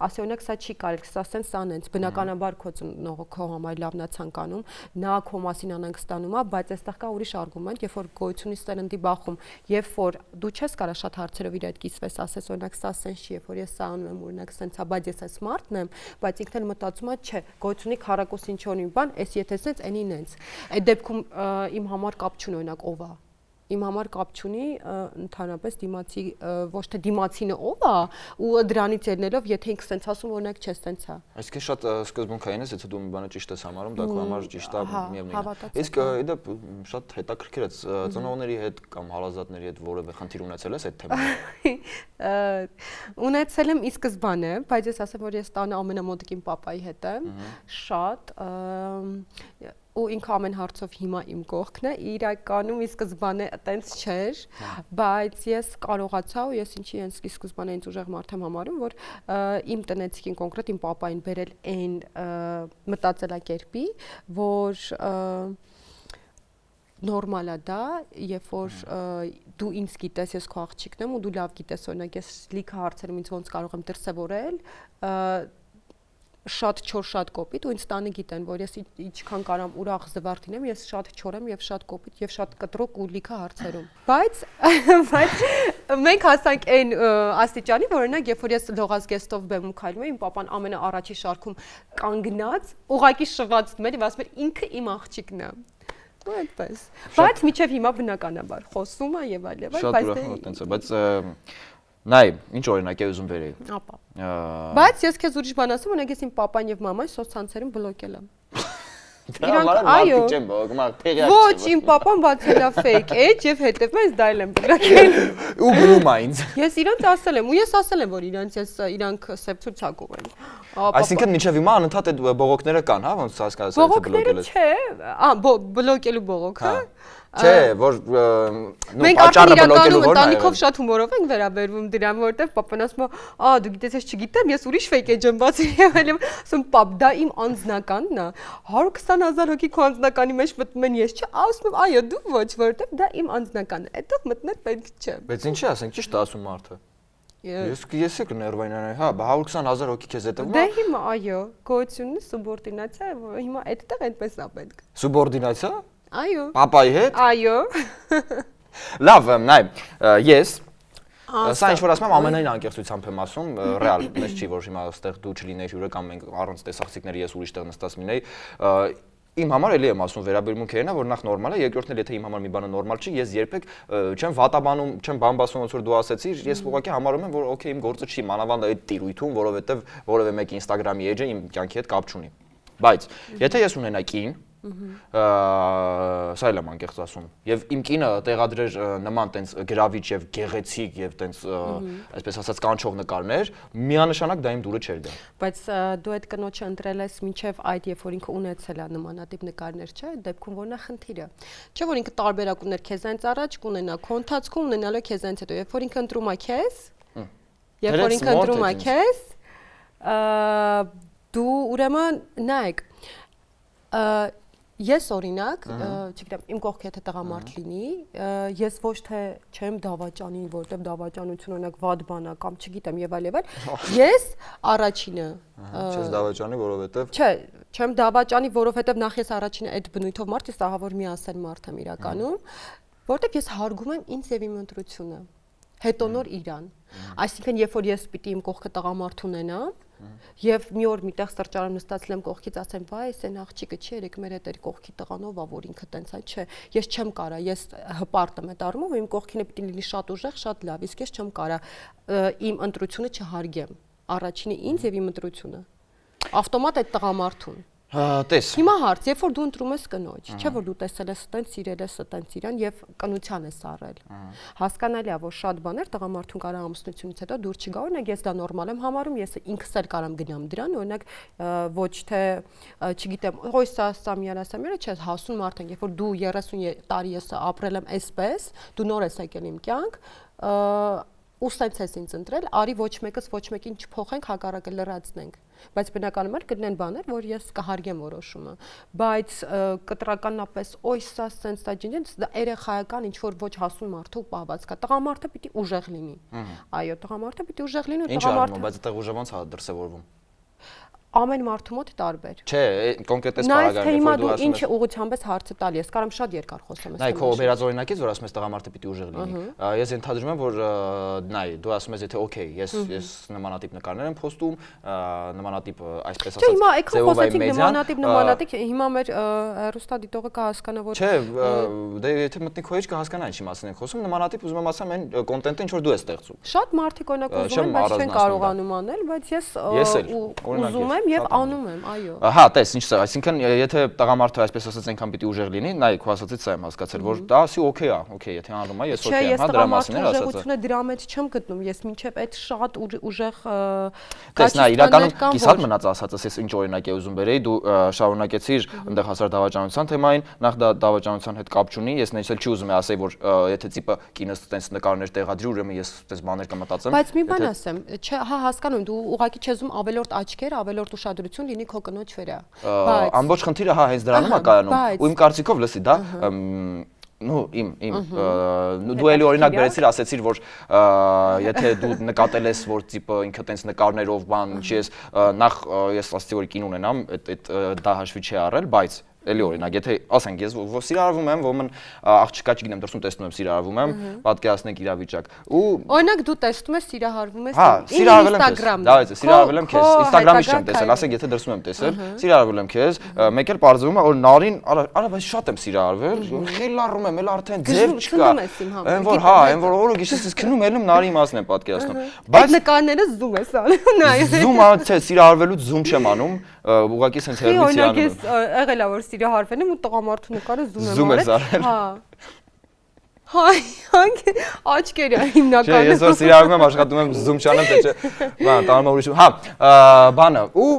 օրինակ սա չի կարելի, սա ասեն սա նենց, բնականաբար քո ծնողը քո համար լավն է ցանկանում, նա քո մասին անհանգստանում է, բայց այստեղ կա ուրիշ արգումենտ, երբ որ գոյություն ունի սերնդի բախում, երբ որ դու չես կարա շատ հարցերով իր այդ կիսվես, ասես օրինակ սա սենց չի, երբ որ ես սա անում եմ, օրինակ սենց է, բայց ես այս մարդն եմ, բայց ինքն էլ մտածում է չէ, գոյությունի քարակոս ինչ որ մի բան, էս եթե սենց էնի նենց։ Այդ դեպքում իմ համար կապ չունի օրինակ ով է։ Իմ համար կապ չունի ընդհանրապես դիմացի ոչ թե դիմացինը ով է ու դրանից ելնելով եթե ինքը սենց ասում օրինակ չէ սենց է։ Այսինքն շատ սկզբունքային է, եթե դու մի բանը ճիշտ ես համարում, դա քո համար ճիշտ է միևնույնն է։ Իսկ դա շատ հետաքրքիր է ծնողների հետ կամ հարազատների հետ որևէ խնդիր ունեցել ես այդ թեման։ Ունեցել եմ ի սկզբանե, բայց ես ասեմ որ ես տանը ամենամոտիկ իմ պապայի հետ եմ, շատ ու ինքը ամեն հարցով հիմա իմ կողքն է, իրականում ի սկզբանե այտենց չէր, բայց ես կարողացա ու ես ինչի ես ի սկզբանե ինձ ուժեղ մարդ եմ համարում, որ իմ տնեցիկին կոնկրետ իմ պապային բերել այն մտածելակերպի, որ նորմալ է դա, երբ որ դու ինձ գիտես, ես քո աղջիկն եմ ու դու լավ գիտես, օրինակ ես լիքը հարցերում ինձ ոնց կարող եմ դրսևորել, շատ չոր, շատ կոպիտ ու ինձ տանը գիտեն, որ ես ինչքան կարամ ուրախ զվարթին եմ, ես շատ չոր եմ եւ շատ կոպիտ եւ շատ կտրուկ ու լիքը հարցերում։ Բայց մենք հասանք այն աստիճանի, որ օրինակ երբ որ ես լողազգեստով բեմում քայլում եմ, իմ papan ամենաառաջի շարքում կանգնած, ուղակի շղացնում էր եւ ասում էր ինքը իմ աղջիկն է։ Ու այդպես։ Բայց միջև հիմա բնականաբար խոսում է եւ այլ, բայց այտենց է, բայց նայ, ինչ օրինակ է ուզում բերեի։ Ապա։ Բայց ես քեզ ուրիշ բան ասեմ, ունեք ես իմ papan եւ մաման սոցցանցերում բլոկել եմ։ Իրանք այո։ Ոչ, իմ papan բացել է fake edge եւ հետեւում ես դայլ եմ բլոկել։ Ու գրում է ինձ։ Ես իրանց ասել եմ, ու ես ասել եմ, որ իրանք սև ցուցակում են։ Այսինքն մինչև հիմա անընդհատ այդ բողոքները կան, հա, ոնց հասկացա, թե բլոկել ես։ Բողոքները չէ, բլոկելու բողոքը։ Չէ, որ մենք արդեն իրականում ընտանիքով շատ հումորով ենք վերաբերվում դրան, որովհետև papan ասում է, դու գիտես, ես չգիտեմ, ես ուրիշ fake edge եմ բացել եւ այլն, ասում պապ, դա իմ անձնականն է, 120,000 հոգի քո անձնականի մեջ մտնում են, ես չէ, ասում եմ, այո, դու ոչ, որովհետև դա իմ անձնականն է, այդտեղ մտնել պետք չէ։ Բայց ինչի ասենք, ճիշտ է ասում մարդը։ Ես եք ներվայնանալ, հա, 120,000 հոգի քեզ հետևում է։ Դե հիմա այո, գոյությունն սուբորդինացիա, հիմա այդտեղ այդպես է պետք։ Սուբորդինացիա։ Այո։ Պապայի հետ։ Այո։ Լավ, նայ, ես սա ինչ որ ասում եմ ամենայն անկեղծությամբ եմ ասում, ռեալ, մեծ չի որ հիմա այստեղ դու չլինեիր հյուրը կամ մենք առանց տեսախցիկների ես ուրիշ տեղ նստած լինեի, իմ համար էլի եմ ասում վերաբերմունքը այնա որ նախ նորմալ է, երկրորդն էլ եթե իմ համար մի բանը նորմալ չի, ես երբեք չեմ վատաբանում, չեմ բամբասում ոնց որ դու ասեցիր, ես ուղղակի համարում եմ որ օքեյ իմ գործը չի մանավանդ այդ տիրույթում, որովհետև որևէ մեկ Instagram-ի էջը իմ կյանքի հետ կապ չունի։ Բայց եթե ես ունենա կին, սա էլ եմ անկեղծ ասում, եւ իմ կինը տեղադրեր նման տենց գրավիչ եւ գեղեցիկ եւ տենց այսպես ասած կանչող նկարներ, միանշանակ դա իմ դուրը չէր գա։ Բայց դու այդ կնոջը ընտրել ես մինչեւ այդ երբ որ ինքը ունեցել է նմանատիպ նկարներ, չէ՞, դեպքում որն է խնդիրը։ Չէ՞ որ ինքը տարբերակ ուներ քեզանից առաջ, կունենա քո ընթացքում, ունենալու քեզանից հետո, երբ որ ինքը ընտրում է քեզ, երբ որ ինքը ընտրում է քեզ, դու ուրեմն նայեք Ես օրինակ, չգիտեմ, իմ կողքի հետ տղամարդ լինի, ես ոչ թե չեմ դավաճանի, որտեղ դավաճանությունը օրինակ վատ բան է կամ չգիտեմ եւ այլ եւ այլ, ես առաջինը Չես դավաճանի, որովհետեւ Չէ, չեմ դավաճանի, որովհետեւ նախ ես առաջինը այդ բնույթով մարդ ես ահավոր միասեր մարդ եմ իրականում, որտեղ ես հարգում եմ ինձ եւ իմ ընտրությունը, հետո նոր իրան, այսինքն երբ որ ես պիտի իմ կողքը տղամարդ ունենամ Եվ մի օր միտեղ սրճարանում նստած եմ կողքից ասեմ, վայ, այն աղջիկը չի, երեք մեր հետ էր կողքի տղանով, որ ինքը տենց այ չէ, ես չեմ կարա, ես հպարտ եմ այդ առումով, իմ կողքինը պիտի լինի շատ ուժեղ, շատ լավ, իսկ ես չեմ կարա իմ ընտրությունը չհարգեմ, առաջինը ինձ եւ իմ ընտրությունը։ Ավտոմատ այդ տղամարդուն։ Տես։ Հիմա հարց, երբ որ դու ընտրում ես կնոջ, չէ՞ որ դու տեսել ես այտենց, սիրել ես այտենց իրան եւ կնության ես առել։ Հասկանալի է, որ շատ բաներ տղամարդուն կարա ամուսնությունից հետո դուր չգա, օրինակ ես դա նորմալ եմ համարում, ես ինքս էլ կարամ գնամ դրան, օրինակ ոչ թե, չգիտեմ, ой սա միարա, չէ, հասուն մարդ են, երբ որ դու 30 տարի ես ապրել եմ այսպես, դու նոր ես եկել իմ կյանք, ու սենց ես ինձ ընտրել, արի ոչ մեկս ոչ մեկին չփոխենք, հակառակը լրացնենք։ Բայց բնականաբար էլ կլինեն բաներ, որ ես կհարգեմ որոշումը, բայց կտրականապես օй սա սենց դա ջինջ, դա երեխայական ինչ որ ոչ հասուն մարդու պահված կա։ Տղամարդը պիտի ուժեղ լինի։ Այո, տղամարդը պիտի ուժեղ լինի, ու տղամարդը, բայց այդտեղ ուժը ոնց է դրսևորվում։ Ամեն մարդու մոտ տարբեր։ Չէ, կոնկրետ էս բաղագարն որ դու ինչ ուղղությամբ ես հարցը տալի, ես կարամ շատ երկար խոսեմ այս։ Նայ, քո վերածօրինակից, որ ասում ես տղամարդը պիտի ուժեղ լինի։ Ես ենթադրում եմ, որ նայ, դու ասում ես, եթե օքեյ, ես նմանատիպ նկարներ եմ փոստում, նմանատիպ այսպես ասած, հիմա այդքան խոսեցինք նմանատիպ, հիմա մեր հեռուստադիտողը կհասկանա, որ Չէ, դե եթե մտնի քո էջ կհասկանա ինչի մասին ենք խոսում, նմանատիպ ուզում եմ ասեմ այն կոնտենտը, ինչ որ դու ես ստեղծում։ Շատ մարդիկ օրինակ ուզում են, բայց չեն կարողանում անել, բայց ես ուզում եմ եւ անում եմ, այո։ Հա, տես, ինչ է, այսինքն եթե տղամարդը այսպես ասած այնքան պիտի ուժեղ լինի, նայ քո ասածից սա եմ հասկացել, որ դա ասի օքեյ է, եթե անում է, ես օքեյ եմ, հա, դրա մասին էր ասածը։ Ուժեղությունը դրա մեջ չեմ գտնում, ես մինչեւ այդ շատ ուժեղ Տես նա իրականում կիսալ մնաց ասածս, ես ինչ օրինակ եմ ուզում բերեի, դու շարունակեցիր այնտեղ հասար դավաճանության թեմային, նախ դա դավաճանության հետ կապ չունի, ես նույնիսկ չի ուզում ասեի, որ եթե տիպը կինս տես նկարներ տեղադրի, ուրեմն ես տես բաներ կմտածեմ։ Բայց մի բան ասեմ, հա հասկանում, դու ուղղակի չես ուզում ավելորդ աչքեր, ավելորդ ուշադրություն լինի քո կնոջ վրա։ Ամբողջ խնդիրը հա հենց դրանում է կայանում։ Ու իմ կարծիքով լսի, դա նու դու էլի օրինակ բերեցիր, ասեցիր, որ եթե դու նկատել ես, որ տիպը ինքը տենց նկարներով բան, ինչի ես նախ ես ասացի, որ կին ունենամ, այդ դա հաշվի չի առել, բայց էլի օրինակ, եթե ասենք ես որ սիրարվում եմ, ոմն աղջիկա չգիտեմ, դրսում տեսնում եմ սիրարվում եմ, պատկերացնենք իրավիճակ։ Ու օրինակ դու տեսնում ես սիրահարվում ես Instagram-ում։ Դա է, սիրահարվել եմ քեզ, Instagram-ից չեմ տեսել, ասենք եթե դրսում եմ տեսել, սիրահարվել եմ քեզ, մեկ էլ պարզվում է, որ նարին, արա բայց շատ եմ սիրահարվել, խելառում եմ, էլ արդեն ձև չկա։ Այն որ հա, այն որ օրը գիշերս ես քնում ելնում նարի մասն եմ պատկերացնում։ Բայց նկարները զում ես անում, նայ։ Զում չէ, սիրահարվելուց զում չեմ անում, ուղղակի sense հերմից անում եմ։ Օրինակ ես եղել է որ սիրահարվել եմ ու տղամարդու նկարը զում եմ արել։ Հա։ Հայ, աչքերը հիմնականում։ Չէ, ես որ սիրահարվում եմ, աշխատում եմ զում չանեմ, թե չէ։ Բան, տանում ուրիշ։ Հա, բանը, ու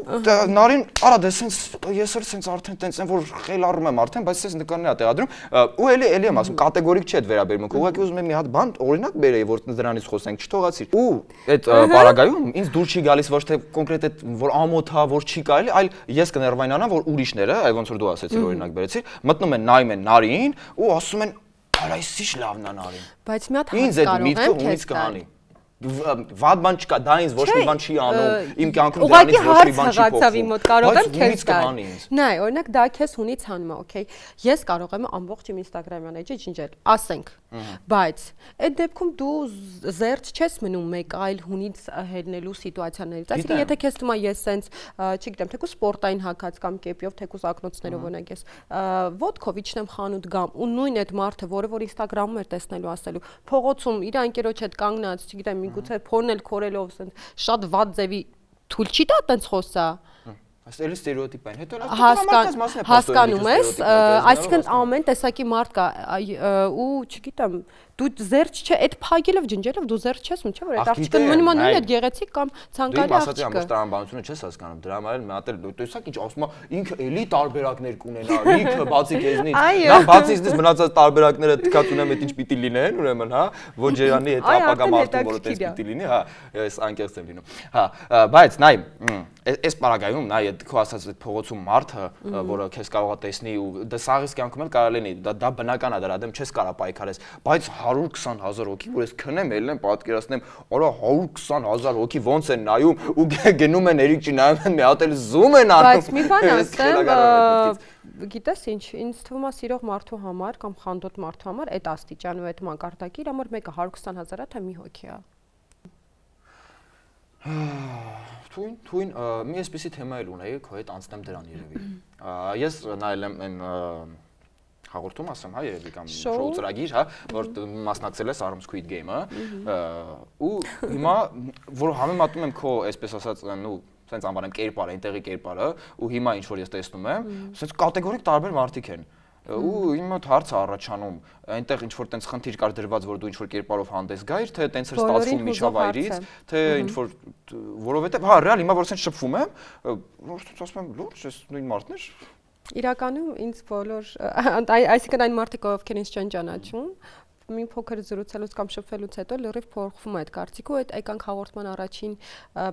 նարին, արա դե sense ես էլ sense արդեն տենց եմ որ խելառում եմ արդեն, բայց sense նկարներ ա տեղադրում, ու էլի եմ ասում, կատեգորիկ չի այդ վերաբերմունքը։ Ուղղակի ուզում եմ մի հատ բան օրինակ բերեի, որ դրանից խոսենք, չթողացիր։ Ու այդ պարագայում ինձ դուր չի գալիս ոչ թե կոնկրետ այդ որ ամոթ հա, որ չի կարելի, այլ ես կներվայնանամ, որ ուրիշները, այ ոնց որ դու ասեցիր օրինակ բերեցիր, մտնում են նայում են նարին ու ասում են Արա ինչ լավն է նարին։ Բայց մի հատ հարց կարող եմ քեզ տալ։ Վատ բան չկա, դա ինձ ոչ մի բան չի անում, իմ կյանքում դրանից ոչ մի բան չի փոխվում։ Մոտ կարող եմ քեզ տալ։ Նայ, օրինակ դա քեզ հունից հանում է, օքեյ։ Ես կարող եմ ամբողջ իմ Instagram-յան էջը ջնջել, ասենք։ Բայց այդ դեպքում դու զերծ չես մնում մեկ այլ հունից հելնելու սիտուացիաներից։ Այսինքն եթե քեզ թվում է ես սենց, չգիտեմ, թեկուզ սպորտային հագած կամ կեպիով, թեկուզ ակնոցներով օրինակ ես ոդկով իջնեմ խանութ գամ ու նույն այդ մարդը, որը որ Instagram-ում էր տեսնելու ասելու, փողոցում իր անկերոջ հետ կանգնած, չգիտեմ, գուցե փորնել քորելով ասենց շատ վատ ձևի թույլ չի տա տենց խոսա Այս էլի ստերեոտիպ են հետո հասկանում ես այսինքն ամեն տեսակի մարդ կա ու չգիտեմ դու զերծ չէ այդ փագելով ջնջելով դու զերծ չես մնա չէ որ այդ աղջիկը նույնම նույն այդ գեղեցիկ կամ ցանկալի աղջիկը դու ասացի ամբողջ տրամաբանությունը չես հասկանում դրա համար էլ մի հատ էլ տեսակ ինչ ասում է ինքը էլի տարբերակներ կունենա լիքը բացի քեզնից նա բացի ինձ մնացած տարբերակները թքած ունեմ այդ ինչ պիտի լինեն ուրեմն հա ոչ Ջերանի հետ ապագա մարդու որը տես պիտի լինի հա ես անկեղծ եմ լինում հա բայց նայ այս պարագայում նայ այդ քո ասած այդ փողոցում մարդը որը քեզ կարողա տեսնի ու դա սաղից կյանքում էլ կարող լինի դա բնական է դրա դեմ չես կարա պայքարես բայց 120,000 հոգի որ ես քնեմ ելնեմ պատկերացնեմ արա 120,000 հոգի ոնց են նայում ու գնում են երիք չնայում են մի հատ էլ զում են անում բայց մի բան ասեմ գիտես ինչ ինձ թվում է սիրող մարդու համար կամ խանդոտ մարդու համար այդ աստիճանը ու այդ մակարդակի իր համար մեկը 120,000-ը թե մի հոգի է Թույն մի այսպեսի թեմա էլ ունեի քո հետ անցնեմ դրան երևի ես նայել եմ այն հաղորդում ասեմ հա երևի կամ շոու ծրագիր հա որ մասնակցել ես Arm Squid Game-ը ու հիմա որ համեմատում եմ քո այսպես ասած նու sense անվանեմ կերպարը այնտեղի կերպարը ու հիմա ինչ որ ես տեսնում եմ sense կատեգորիկ տարբեր մարդիկ են ու իմ մոտ հարց է առաջանում այնտեղ ինչ որ տենց խնդիր կար դրված որ դու ինչ որ կերպարով հանդես գայիր թե տենց էր ստացվում միջավայրից թե ինչ որ որովհետեւ հա ռեալ հիմա որ sense շփվում եմ որ ասում եմ լուրջ ես նույն մարդն էր իրականում ինձ բոլոր այսինքն այն մարդիկ ովքեր ինձ չեն ճանաչում մի փոքր զրուցելուց կամ շփվելուց հետո լրիվ փոխվում է այդ կարծիքը այդ եկանք հաղորդման առաջին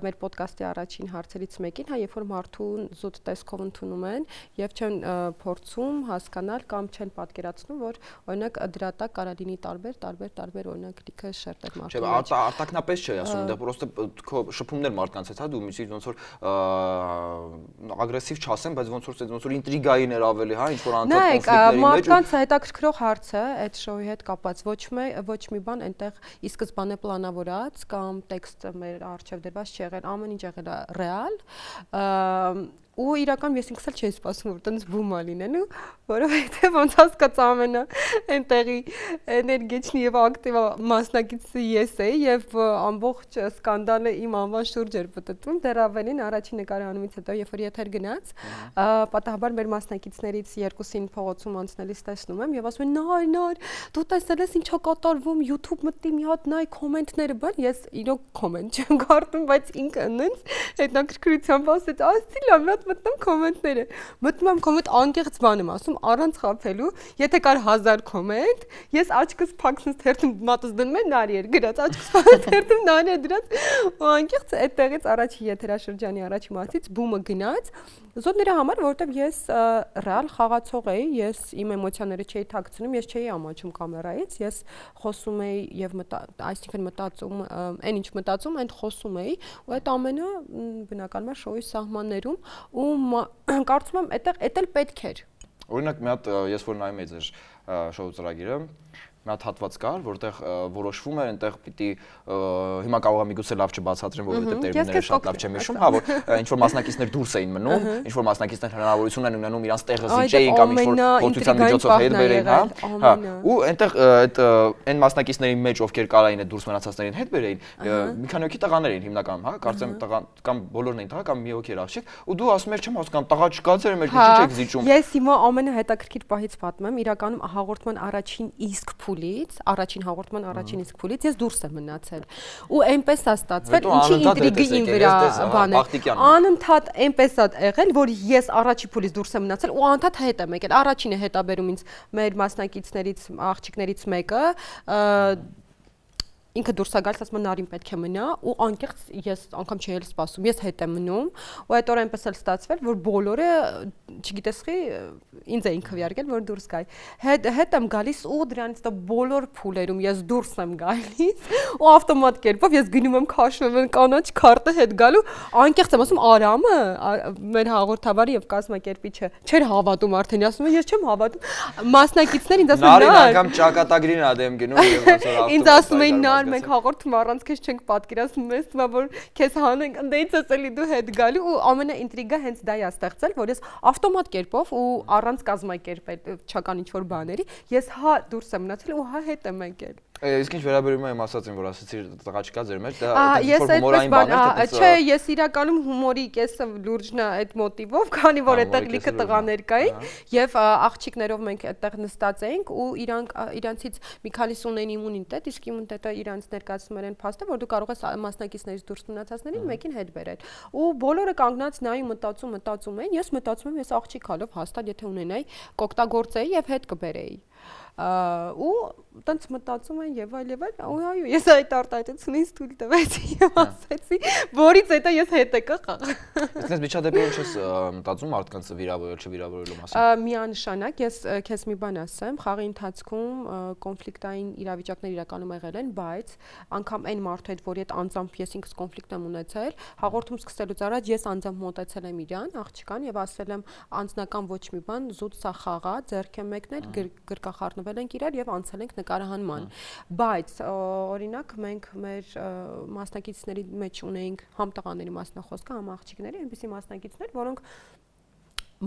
մեր ոդկասթի առաջին հարցերից մեկին հա երբ որ մարդուն զուտ տեսքով ընդունում են եւ չեն փորձում հասկանալ կամ չեն պատկերացնում որ օրինակ դրա տակ կարա լինի տարբեր օրինակ լիքը շերտեր մարդու չէ արտակնապես չէ ասում դա պրոստը քո շփումներ մարդկանց հետ հա դու միշտ ոնց որ ագրեսիվ չասեմ բայց ոնց որ ինտրիգային էր ավելի հա ինչ որ անդադ կոնֆլիկտների մեջ մարդկանց հետաքրքրող հարց է այդ շոուի հետ կապված ոչ մի բան այնտեղ ի սկզբանե պլանավորած կամ տեքստը մեր առջև դրված չի եղել ամեն ինչ եղել է ռեալ ու իրական ես ինքս էլ չէի սպասում որ տենց բում ա լինելու, որովհետև ոնց հասկաց ամենը այնտեղի էներգեչնի եւ ակտիվ մասնակիցը ես էի եւ ամբողջ սկանդալը իմ անվան շուրջ էր պատտվում, դեռ ավելին առաջին նկարահանումից հետո երբ որ եթեր գնաց, պատահաբար մեր մասնակիցներից երկուսին փողոցում անցնելիս տեսնում եմ եւ ասում են նայ, դու տեսել ես ինչա կատարվում YouTube մտի մի հատ նայ կոմենտները բան, ես իրոք կոմենտ չեմ կարդում, բայց ինքը ինձ հետաքրքրությամբ ասեց, ասի լավ, մի հատ մտնում կոմենտները։ Մտնում եմ կոմենտ անկեղծ բան եմ ասում, առանց խաբելու, եթե կար 1000 կոմենտ, ես աչքս փակսնս թերթում մատս դնում եմ նարի էր գրած, աչքս թերթում նարի է դրած, ու անկեղծ այդտեղից առաջի եթերաշրջանի առաջի մասից բումը գնաց, զոտ նրա համար, որովհետև ես ռեալ խաղացող էի, ես իմ էմոցիաները չէի թաքցնում, ես չէի ամաչում կամերայից, ես խոսում էի եւ այսինքն մտածում, այն ինչ մտածում, այն խոսում էի, ու այդ ամենը բնականաբար շոուի սահմաններում ու կարծում եմ այդտեղ էլ պետք էր։ Օրինակ մի հատ ես որ նայում էի ձեր շոու ծրագիրը, մի հատ հատված կար, որտեղ որոշվում էր, այնտեղ պիտի հիմա կարող եմ միգուցե լավ չբացատրեմ, որովհետև տերմինները շատ լավ չեմ հիշում, հա, որ ինչ որ մասնակիցներ դուրս էին մնում, ինչ որ մասնակիցներ հնարավորություն են ունենում իրանց տեղը զիջեին կամ ինչ որ փոթության միջոցով հետ բերեին, հա, ու այնտեղ այդ այն մասնակիցների մեջ ովքեր կարային այդ դուրս մնացածներին հետ բերեին, մի քանի հոգի տղաներ էին հիմնականում, հա, կարծեմ տղա կամ բոլորն էին տղա կամ մի հոգի էր աղջիկ, ու դու ասում ես չեմ հասկանում, տղա չկա ձեր մեջ, ինչի՞ չեք զիջում։ Ես հիմա ամենահետաքրքիր պահից պատմեմ, իրականում հաղորդման առաջին իսկ առաջին հաղորդման առաջին իսկ փուլից ես դուրս եմ մնացել ու այնպես է ստացվել ինչի ինտրիգը իմ վրա բան է անընդհատ այնպես է եղել որ ես առաջի փուլից դուրս եմ մնացել ու անընդհատ հետ եմ եկել առաջինը հետ է բերում ինձ մեր մասնակիցներից աղջիկներից մեկը ինքը դուրս է գալիս ասում նարին պետք է մնա ու անկեղծ ես անգամ չի էլ սպասում ես հետ եմ մնում ու այդ օրը այնպես էլ ստացվել որ բոլորը չգիտես խի ինձ էին քվեարկել որ դուրս գայի հետ եմ գալիս ու դրանից հետո բոլոր փուլերում ես դուրս եմ գալիս ու ավտոմատ կերպով ես գնում եմ քաշում եմ կանաչ քարտը հետ գալու անկեղծ եմ ասում Արամը մեր հաղորդավարի եւ կազմակերպիչը չէր հավատում արդեն ասում ես չեմ հավատում մասնակիցներ ինձ ասում նարին անգամ ճակատագրին ա դեմ գնում եւ ոնց որ ինձ ասում էին նար մենք հաղորդում առանց քեզ չենք պատկերացնում ես թվա որ քեզ հանենք ընդեից ասելի դու հետ գալու ու ամենաինտրիգը հենց դա է ստեղծել որ ես ավտոմատ կերպով ու առանց կազմակերպել չական ինչ որ բաների ես հա դուրս եմ մնացել ու հա հետ եմ եկել Իսկ ինչ վերաբերում է իմ ասածին, որ ասացի տղա չկա ձեր մեջ, դա հումորային բան է, թե չէ, ես իրականում հումորի կեսը լուրջն է այդ մոտիվով, քանի որ այդտեղ լիքը տղաներ կային եւ աղջիկներով մենք այդտեղ նստած էինք ու իրանցից մի քանիսը ունեն իմունիտետ, իսկ իմունիտետը իրանց ներկայացնում էր այն փաստը, որ դու կարող ես մասնակիցներից դուրս մնացածներին մեկին հետ բերել։ Ու բոլորը կանգնած նայում մտածում են, ես մտածում եմ, ես աղջիկ հալով հաստատ եթե ունենայի, կօգտագործեի եւ հետ կբերեի։ Ու տենց մտածում են եւ այլ ու այո ես այդ արտահայտությունից թույլ տվեցի եւ ասեցի որից հետո ես հետ եկա խաղ Իսկ միջադեպերում չես մտածում մարդկանց վիրավորել չվիրավորելու մասին Միանշանակ ես քեզ մի բան ասեմ խաղի ընթացքում կոնֆլիկտային իրավիճակներ իրականում եղել են բայց անգամ այն մարդու հետ որի հետ անձամբ ես ինքս կոնֆլիկտ եմ ունեցել հաղորդում սկսելուց առաջ ես անձամբ մոտեցել եմ իրան աղջկան եւ ասել եմ անձնական ոչ մի բան զուտ սա խաղա ձեռք եմ մեկնել գրկախառնվել ենք իրար եւ անցել ենք նկարահանման բայց օրինակ մենք մեր մասնակիցների մեջ ունեինք համ տղաների մասնախոսքը համ աղջիկների այնպիսի մասնակիցներ որոնք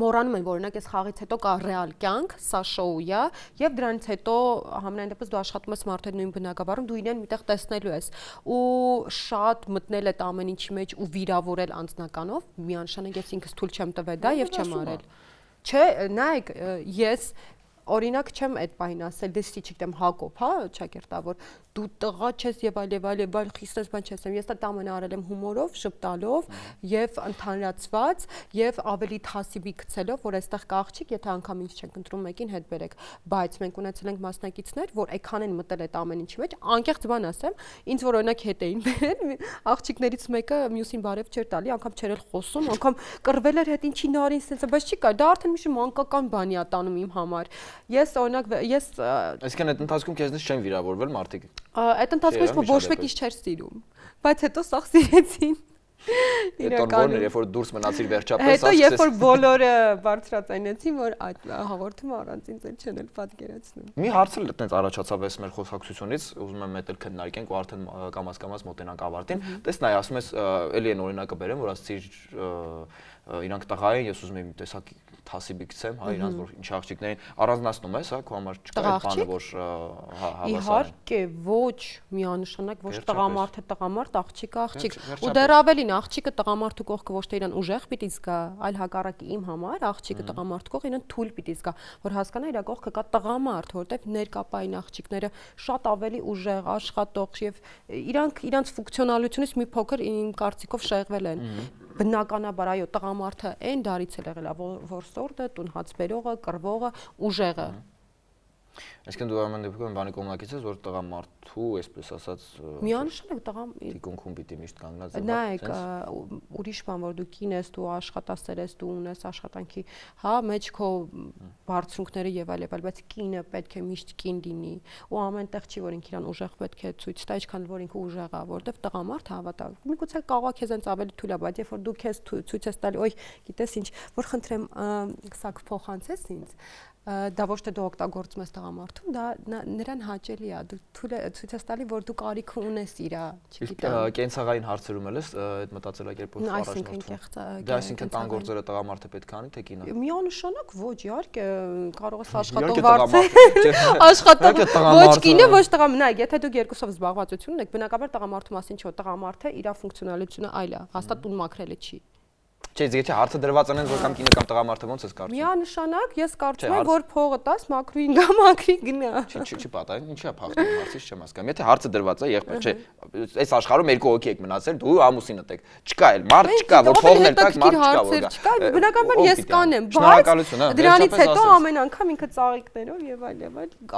մոռանում են որ օրինակ այս խաղից հետո կա ռեալ կյանք սա շոու է եւ դրանից հետո համենայն դեպս դու աշխատում ես մարդու հետ նույն բնակավարում դու իրեն միտեղ տեսնելու ես ու շատ մտնել այդ ամեն ինչի մեջ ու վիրավորել անձնականով միանշանակ ես ինքս թույլ չեմ տվել դա եւ չեմ արել չէ նայեք ես Օրինակ չեմ այդ բանին ասել, դեսի չգիտեմ Հակոբ, հա, ճակերտավոր, դու տղա չես եւ այլ խիստ բան չես եմ, ես դա ամենը արել եմ հումորով, շփտալով եւ ընդհանրացված եւ ավելի թասիբի գցելով, որ այստեղ կա աղջիկ, եթե անգամ ինձ չենք ընտրում մեկին հետ բերեք, բայց մենք ունեցել ենք մասնակիցներ, որ այքան են մտել այդ ամեն ինչի մեջ, անկեղծ բան ասեմ, ինձ որ օրինակ հետ էին բերել, աղջիկներից մեկը մյուսին բարև չէր տալի, անգամ չէր էլ խոսում, անգամ կռվել էր հետ ինչի նարին սենց, բայց չի կա, դա արդեն մի մանկական բանի է տանում իմ համար Ես օրինակ ես Այսինքն այդ ընթացքում քեզնից չեն վիրավորվել մարդիկ։ Այդ ընթացքում ոչ մեկից չէր սիրում, բայց հետո սաղ սիրեցին։ Իրականում երբ որ դուրս մնացիր վերջապես, հետո երբ որ բոլորը բարձրացանեցին, որ այդ հաղորդումը առանց ինձ չեն էլ պատկերացնում։ Մի հարց էլ այտենց առաջացավ էս մեր խոսակցությունից, ուզում եմ մետ էլ քննարկենք ու արդեն կամաց մոտենանք ավարտին։ Տես նայ, ասում ես, էլի այն օրինակը բերեմ, որ ասցիր իրանք տղա են, ես ուզում եմ տեսակ թասիբի գցեմ, հա, իրանց որ ինչ աղջիկներին առանձնացնում ես, հա, քո համար չկա այդ բանը, որ հավասար։ Իհարկե, ոչ, միանշանակ ոչ տղամարդը տղամարդ, աղջիկը աղջիկ։ Ու դեռ ավելին, աղջիկը տղամարդու կողքը ոչ թե իրան ուժեղ պիտի զգա, այլ հակառակը իմ համար աղջիկը տղամարդու կողքը իրան թույլ պիտի զգա, որ հասկանա իր կողքը կա տղամարդ, որտեղ ներկապային աղջիկները շատ ավելի ուժեղ, աշխատող եւ իրանց ֆունկցիոնալությունից մի փոքր իմ կարծիքով շեղվել են։ Բնականաբար այո, տղամարդը այն դարից էլ եղել է, որ սորդը, տուն հաց բերողը, կռվողը, ուժեղը։ Այսինքն դու ամեն դեպքում բանի կողմնակից ես, որ տղամարդու, այսպես ասած, միանշանակ տղա դիկունքում պիտի միշտ կանգնած նայեք, ուրիշ բան որ դու կին ես, դու աշխատասեր ես, դու ունես աշխատանքի, հա, մեջ քո բարձունքները եւ այլ, բայց կինը պետք է միշտ կին լինի, ու ամենտեղ չի որ ինքը իրան ուժեղ պետք է ցույց տա, ինչքան որ ինքը ուժեղ է, որովհետեւ տղամարդը հավատա։ Միգուցե կաղա քեզ այնց ավելի թույլ է, բայց երբ որ դու քեզ ցույց ես տալի, օй, գիտես ինչ, որ խնդրեմ, սակ փոխանցես ինձ, դա ոչ թե դու օգտագործում ես տղամարդուն, դա նրան հաճելի է, դու ցույց ես տալի, որ դու կարիք ունես իրա, չգիտեմ։ Կենցաղային հարցերում էլ ես այդ մտածելակերպով առաջնորդվում։ Դա այսինքն տան գործերը տղամարդը պետք է անի, թե կինը։ Միանշանակ ոչ, իհարկե, կարող ես աշխատող վարձել, աշխատող ոչ կինը, ոչ տղամարդը, նայ, եթե դուք երկուսով զբաղվածություն ունեք, բնականաբար տղամարդու մասին չէ, տղամարդը իր ֆունկցիոնալությունը այլ է, հաստատ տուն մաքրելը չի։ Չէ, եթե հարցը դրված անեն, որ կամ կինը կամ տղամարդը ոնց ես կարծում։ Միանշանակ ես կարծում եմ, որ փողը տաս մաքրուին գա մաքրի գնա։ Չի պատահ, ինչի է փախնում հարցից չեմ հասկանում։ Եթե հարցը դրված է, եղբայր, չէ, այս աշխարհում երկու հոգի եք մնացել, դու ամուսինդ եք։ Չկա էլ, մարդ չկա, որ փողն էլ տակ, մարդ չկա, որ գա։ Բնականաբար ես կանեմ, բայց դրանից հետո ամեն անգամ ինքը ծաղիկներով եւ այլ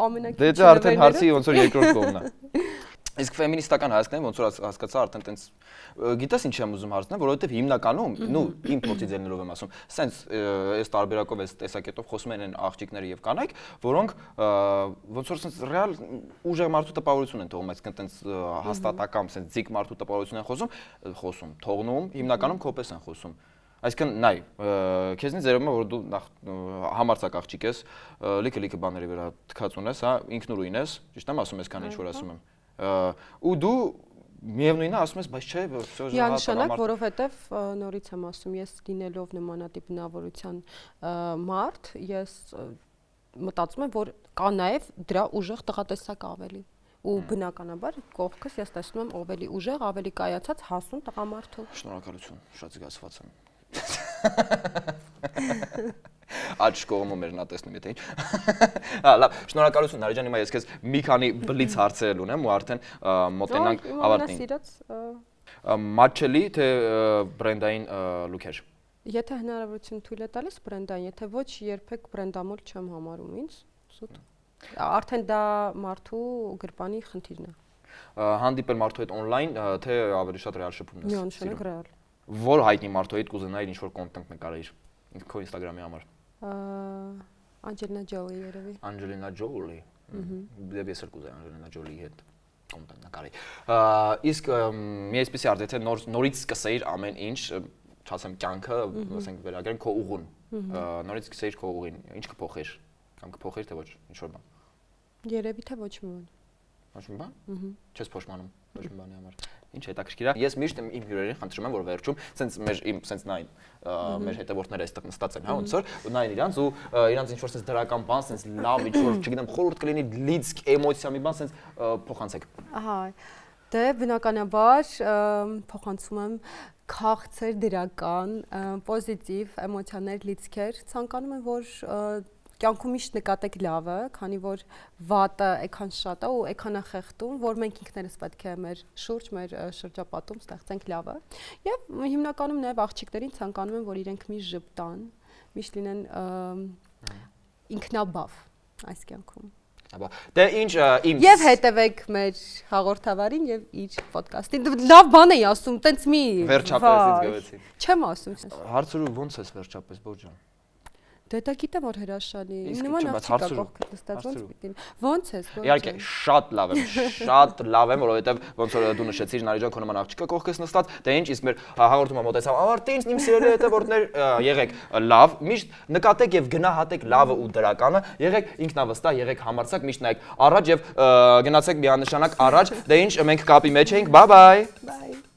ամենակիչը։ Դե դա արդեն հարցի ոնց որ երկրորդ կողմն է։ Իսկ ֆեմինիստական հայացքները ոնց որ հասկացա արդեն տենց գիտես ինչ եմ ուզում հարցնել, որովհետև հիմնականում, նու իմ փորձից ելնելով եմ ասում, սենց այս տարբերակով այս տեսակետով խոսում են աղջիկները եւ կանայք, որոնք ոնց որ սենց ռեալ ուժեղ մարդու տպավորություն են թողում, այսինքն տենց հաստատակամ, սենց ձիգ մարդու տպավորություն են խոսում, թողնում, հիմնականում քոպես են խոսում։ Այսինքն նայ, քեզնից երևում է որ դու նախ համարցակ աղջիկ ես, լիքը բաների վրա թքած ունես, հա, ինքնուրույն ես, ճիշտ եմ ասում ես, քան ինչ որ ասում եմ։ Ու դու միևնույնն է ասում ես, բայց չէ, որ միանշանակ, որովհետև նորից եմ ասում, ես լինելով նմանատիպ բնավորության մարդ, ես մտածում եմ, որ կա նաև դրա ուժեղ տղատեսակ ավելի։ Ու բնականաբար կողքս ես տեսնում եմ ավելի ուժեղ, ավելի կայացած հասուն տղամարդու։ Շնորհակալություն, շատ զգացված եմ։ Աջ կողմում էր նա տեսնում եթե ինչ։ Հա, լավ, շնորհակալություն Նարեկ ջան, հիմա ես քեզ մի քանի բլից հարցեր ունեմ ու արդեն մոտենանք ավարտին։ Մատչելի թե բրենդային լուքեր։ Եթե հնարավորություն թույլ է տալիս բրենդային, եթե ոչ, երբեք բրենդամոլ չեմ համարում ինձ, սուտ։ Արդեն դա մարդու գրպանի խնդիրն է։ Հանդիպել մարդու հետ on-line, թե ավելի շատ ռեալ շփումն ես։ Միանշանակ ռեալ։ Որ հայտնի մարդու հետ կուզենայիր ինչ-որ կոնտենտ նկարեիր քո Instagram-ի համար։ Angelina Jolie երևի։ Angelina Jolie։ Դե ես էլ կուզեի Angelina Jolie-ի հետ կոնտենտ նկարեի։ Իսկ մի այսպեսի հարց, եթե նորից սկսեիր ամեն ինչ, չասեմ կյանքը, ասենք վերագրենք քո ուղուն։ Նորից սկսեիր քո ուղին, ինչ կփոխեիր կամ կփոխեիր թե ոչ, ինչ որ բան։ Երևի թե ոչ մի բան։ Ոչ մի բան։ Չես փոշմանում ոչ մի բանի համար։ Ինչ հետաքրքիր է։ Ես միշտ իմ հյուրերին խնդրում եմ, որ վերջում, սենց նայն մեր հետևորդները այստեղ նստած են, հա, ոնց որ, ու նայն իրանց ու իրանց ինչ որ սենց դրական բան, սենց լավ ինչ որ, չգիտեմ, խորհուրդ կլինի լիցք, էմոցիա մի բան, սենց փոխանցեք։ Ահա։ Դե բնականաբար փոխանցում եմ քաղցր դրական, պոզիտիվ էմոցիաներ, լիցքեր, ցանկանում եմ, որ կյանքում միշտ նկատեք լավը, քանի որ վատը այքան շատ է ու այքան է խեղդում, որ մենք ինքներս պետք է մեր շուրջ, մեր շրջապատում ստեղծենք լավը։ Եվ հիմնականում նաև աղջիկներին ցանկանում եմ, որ իրենք միշտ ժպտան, միշտ լինեն ինքնաբավ այս կյանքում։ Դե ինչ իմ Եվ հետևեք մեր հաղորդավարին եւ իր ոդկասթին։ Լավ բան էի ասում, տենց մի վերջապես ինձ գվեցի։ Չեմ ասում։ Հարցրու ոնց ես վերջապես, Բոջան։ Դե դա գիտեմ որ հրաշալի։ Նման աղջիկա կողքդ նստած ոնց պիտի։ Ոնց ես ոնց։ Իհարկե շատ լավ եմ, որովհետև ոնց որ դու նշեցիր Նարի ջան, քո նման աղջիկա կողքից նստած, դե ինչ իսկ մեր հաղորդումը մոտեցավ։ Ավարտին իմ սիրելի հետևորդներ, եղեք լավ, միշտ նկատեք եւ գնահատեք լավը ու դրականը, եղեք ինքնավստահ, եղեք համարձակ, միշտ նայեք առաջ եւ գնացեք միանշանակ առաջ։ Դե ինչ մենք կապի մեջ էինք։ Bye bye։ Bye։